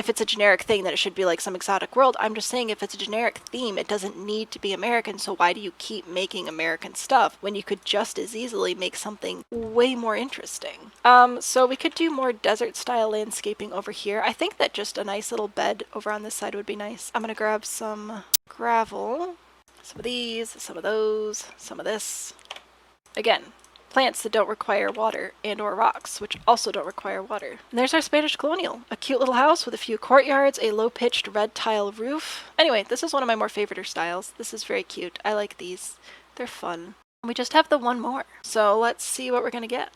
if it's a generic thing, that it should be like some exotic world. I'm just saying if it's a generic theme, it doesn't need to be American, so why do you keep making American stuff when you could just as easily make something way more interesting? So we could do more desert style landscaping over here. I think that just a nice little bed over on this side would be nice. I'm gonna grab some gravel, some of these, some of those, some of this. Again, plants that don't require water, and or rocks, which also don't require water. And there's our Spanish Colonial. A cute little house with a few courtyards, a low-pitched red tile roof. Anyway, this is one of my more favorite styles. This is very cute. I like these. They're fun. We just have the one more. So let's see what we're gonna get.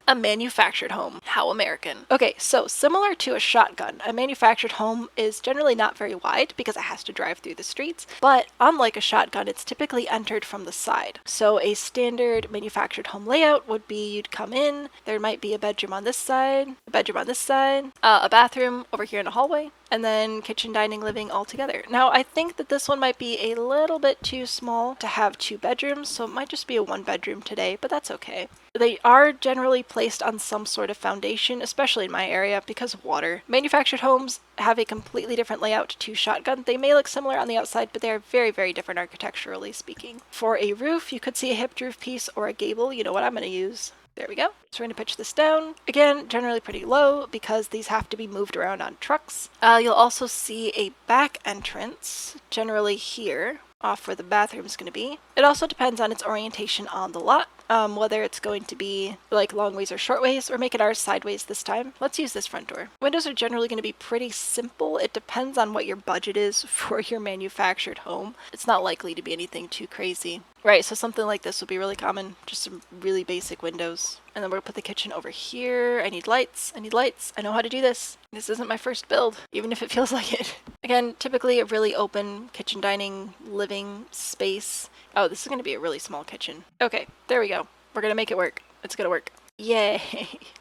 A manufactured home. How American. Okay, so similar to a shotgun, a manufactured home is generally not very wide because it has to drive through the streets, but unlike a shotgun, it's typically entered from the side. So a standard manufactured home layout would be you'd come in, there might be a bedroom on this side, a bedroom on this side, a bathroom over here in the hallway, and then kitchen, dining, living all together. Now, I think that this one might be a little bit too small to have 2 bedrooms, so it might just be a 1 bedroom today, but that's okay. They are generally placed on some sort of foundation, especially in my area, because of water. Manufactured homes have a completely different layout to shotgun. They may look similar on the outside, but they are very, very different architecturally speaking. For a roof, you could see a hipped roof piece or a gable. You know what I'm going to use. There we go. So we're going to pitch this down. Again, generally pretty low because these have to be moved around on trucks. You'll also see a back entrance, generally here, off where the bathroom is going to be. It also depends on its orientation on the lot, whether it's going to be like long ways or short ways, or make it ours sideways this time. Let's use this front door. Windows are generally going to be pretty simple. It depends on what your budget is for your manufactured home. It's not likely to be anything too crazy. Right, so something like this would be really common, just some really basic windows. And then we're gonna put the kitchen over here. I need lights, I need lights. I know how to do this. This isn't my first build, even if it feels like it. Again, typically a really open kitchen, dining, living space. Oh, this is gonna be a really small kitchen. Okay, there we go. We're gonna make it work. It's gonna work. Yay!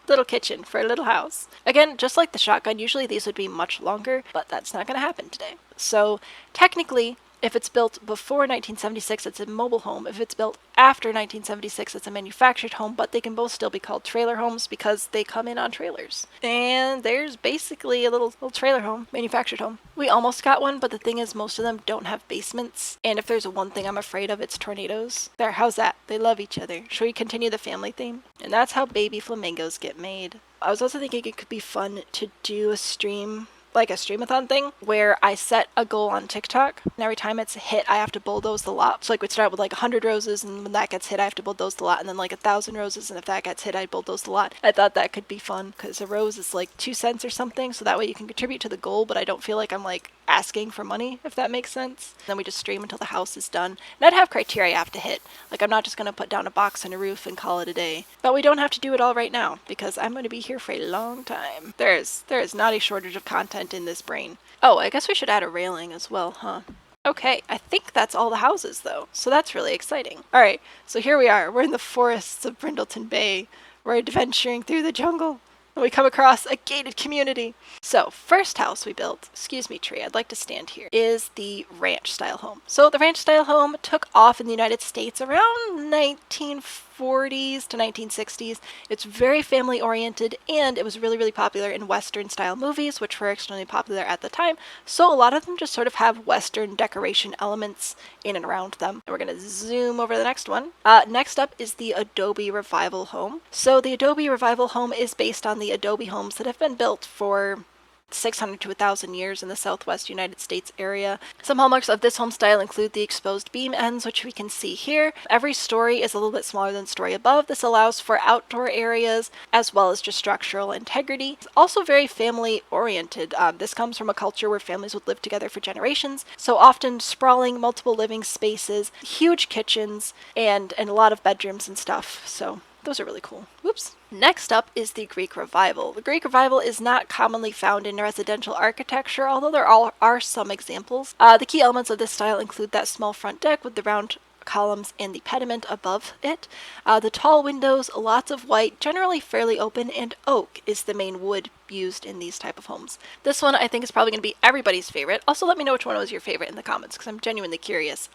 Little kitchen for a little house. Again, just like the shotgun, usually these would be much longer, but that's not gonna happen today. So technically, if it's built before 1976, it's a mobile home. If it's built after 1976, it's a manufactured home, but they can both still be called trailer homes because they come in on trailers. And there's basically a little trailer home, manufactured home. We almost got one, but the thing is most of them don't have basements. And if there's one thing I'm afraid of, it's tornadoes. There, how's that? They love each other. Should we continue the family theme? And that's how baby flamingos get made. I was also thinking it could be fun to do a stream, like a streamathon thing, where I set a goal on TikTok, and every time it's hit, I have to bulldoze the lot. So like we'd start with like 100 roses, and when that gets hit, I have to bulldoze the lot, and then like 1,000 roses, and if that gets hit, I bulldoze the lot. I thought that could be fun, because a rose is like 2 cents or something, so that way you can contribute to the goal, but I don't feel like I'm like asking for money, if that makes sense. Then we just stream until the house is done. And I'd have criteria I have to hit. Like I'm not just going to put down a box and a roof and call it a day. But we don't have to do it all right now, because I'm going to be here for a long time. There is not a shortage of content in this brain. Oh, I guess we should add a railing as well, huh? Okay, I think that's all the houses though, so that's really exciting. Alright, so here we are. We're in the forests of Brindleton Bay. We're adventuring through the jungle, and we come across a gated community. So, first house we built, excuse me tree, I'd like to stand here, is the ranch style home. So the ranch style home took off in the United States around 1940s to 1960s. It's very family oriented, and it was really, really popular in Western style movies, which were extremely popular at the time. So a lot of them just sort of have Western decoration elements in and around them. And we're going to zoom over the next one. Next up is the Adobe Revival home. So the Adobe Revival home is based on the Adobe homes that have been built for 600 to 1,000 years in the southwest United States area. Some hallmarks of this home style include the exposed beam ends, which we can see here. Every story is a little bit smaller than the story above. This allows for outdoor areas as well as just structural integrity. It's also very family oriented. This comes from a culture where families would live together for generations, so often sprawling multiple living spaces, huge kitchens, and a lot of bedrooms and stuff. So those are really cool. Whoops. Next up is the Greek Revival. The Greek Revival is not commonly found in residential architecture, although there are some examples. The key elements of this style include that small front deck with the round columns and the pediment above it. The tall windows, lots of white, generally fairly open, and oak is the main wood used in these type of homes. This one I think is probably going to be everybody's favorite. Also let me know which one was your favorite in the comments, because I'm genuinely curious.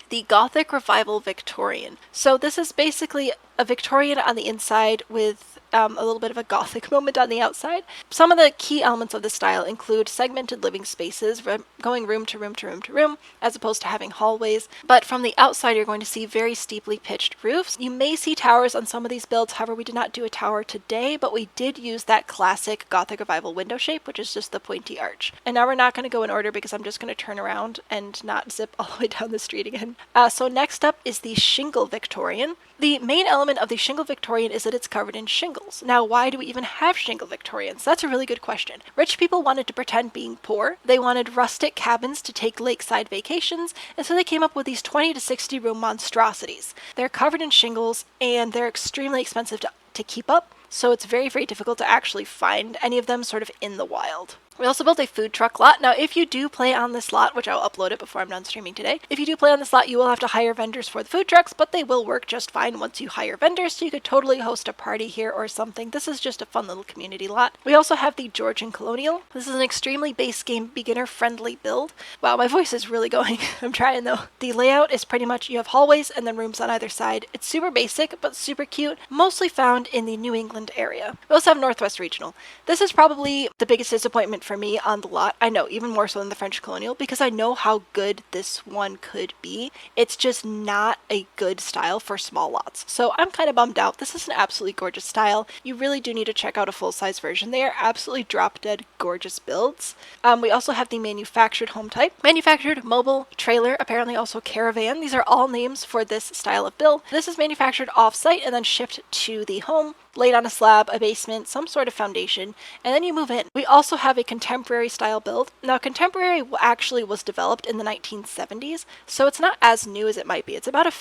The Gothic Revival Victorian. So this is basically a Victorian on the inside with a little bit of a Gothic moment on the outside. Some of the key elements of this style include segmented living spaces, going room to room to room to room, as opposed to having hallways. But from the outside, you're going to see very steeply pitched roofs. You may see towers on some of these builds. However, we did not do a tower today, but we did use that classic Gothic Revival window shape, which is just the pointy arch. And now we're not going to go in order because I'm just going to turn around and not zip all the way down the street again. So next up is the Shingle Victorian. The main element of the Shingle Victorian is that it's covered in shingles. Now, why do we even have Shingle Victorians? That's a really good question. Rich people wanted to pretend being poor. They wanted rustic cabins to take lakeside vacations, and so they came up with these 20 to 60 room monstrosities. They're covered in shingles, and they're extremely expensive to keep up. so it's very, very difficult to actually find any of them sort of in the wild. We also built a food truck lot. Now, if you do play on this lot, which I'll upload it before I'm done streaming today, if you do play on this lot, you will have to hire vendors for the food trucks, but they will work just fine once you hire vendors, so you could totally host a party here or something. This is just a fun little community lot. We also have the Georgian Colonial. This is an extremely base game, beginner-friendly build. Wow, my voice is really going. I'm trying though. The layout is pretty much you have hallways and then rooms on either side. It's super basic, but super cute, mostly found in the New England area. We also have Northwest Regional. This is probably the biggest disappointment for me on the lot. I know, even more so than the French Colonial, because I know how good this one could be. It's just not a good style for small lots. So I'm kind of bummed out. This is an absolutely gorgeous style. You really do need to check out a full-size version. They are absolutely drop-dead gorgeous builds. We also have the manufactured home type. Manufactured, mobile, trailer, apparently also caravan. These are all names for this style of build. This is manufactured off-site and then shipped to the home, laid on a slab, a basement, some sort of foundation, and then you move in. We also have a contemporary style build. Now, contemporary actually was developed in the 1970s, so it's not as new as it might be. It's about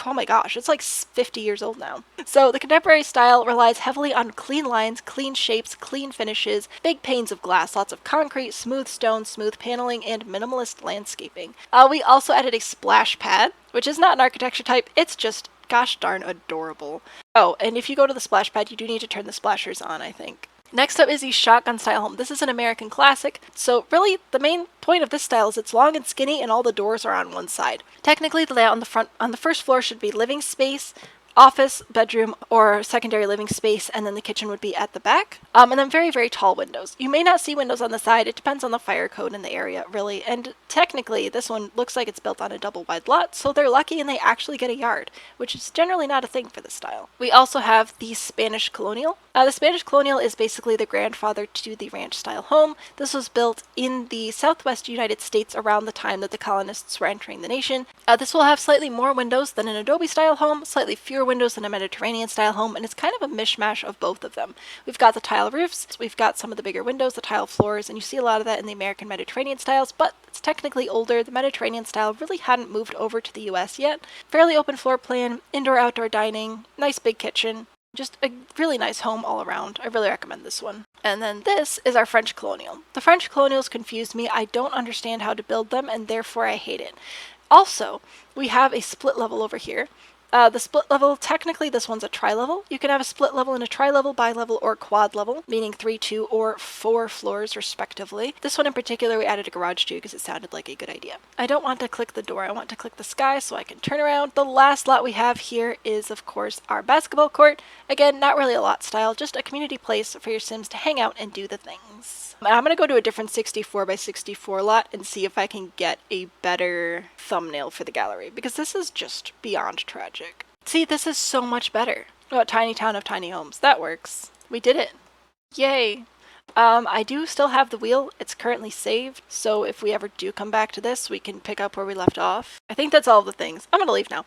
oh my gosh, it's like 50 years old now. So the contemporary style relies heavily on clean lines, clean shapes, clean finishes, big panes of glass, lots of concrete, smooth stone, smooth paneling, and minimalist landscaping. We also added a splash pad, which is not an architecture type, it's just gosh darn adorable. Oh, and if you go to the splash pad, you do need to turn the splashers on, I think. Next up is the shotgun style home. This is an American classic, so really the main point of this style is it's long and skinny and all the doors are on one side. Technically, the layout on the first floor should be living space, office, bedroom, or secondary living space, and then the kitchen would be at the back. And then very, very tall windows. You may not see windows on the side. It depends on the fire code in the area, really. And technically, this one looks like it's built on a double wide lot, so they're lucky and they actually get a yard, which is generally not a thing for this style. We also have the Spanish Colonial. The Spanish Colonial is basically the grandfather to the ranch style home. This was built in the southwest United States around the time that the colonists were entering the nation. This will have slightly more windows than an Adobe style home, slightly fewer windows than a Mediterranean style home, and it's kind of a mishmash of both of them. We've got the tile roofs, we've got some of the bigger windows, the tile floors, and you see a lot of that in the American Mediterranean styles, but it's technically older. The Mediterranean style really hadn't moved over to the US yet. Fairly open floor plan, indoor-outdoor dining, nice big kitchen. Just a really nice home all around. I really recommend this one. And then this is our French Colonial. The French Colonials confuse me. I don't understand how to build them, and therefore I hate it. Also, we have a split level over here. The split level, technically this one's a tri-level. You can have a split level and a tri-level, bi-level, or quad level, meaning 3, 2, or 4 floors respectively. This one in particular we added a garage to because it sounded like a good idea. I don't want to click the door, I want to click the sky so I can turn around. The last lot we have here is, of course, our basketball court. Again, not really a lot style, just a community place for your Sims to hang out and do the things. I'm going to go to a different 64 by 64 lot and see if I can get a better thumbnail for the gallery, because this is just beyond tragic. See, this is so much better. Oh, tiny town of tiny homes. That works. We did it. Yay. I do still have the wheel. It's currently saved, so if we ever do come back to this, we can pick up where we left off. I think that's all of the things. I'm going to leave now.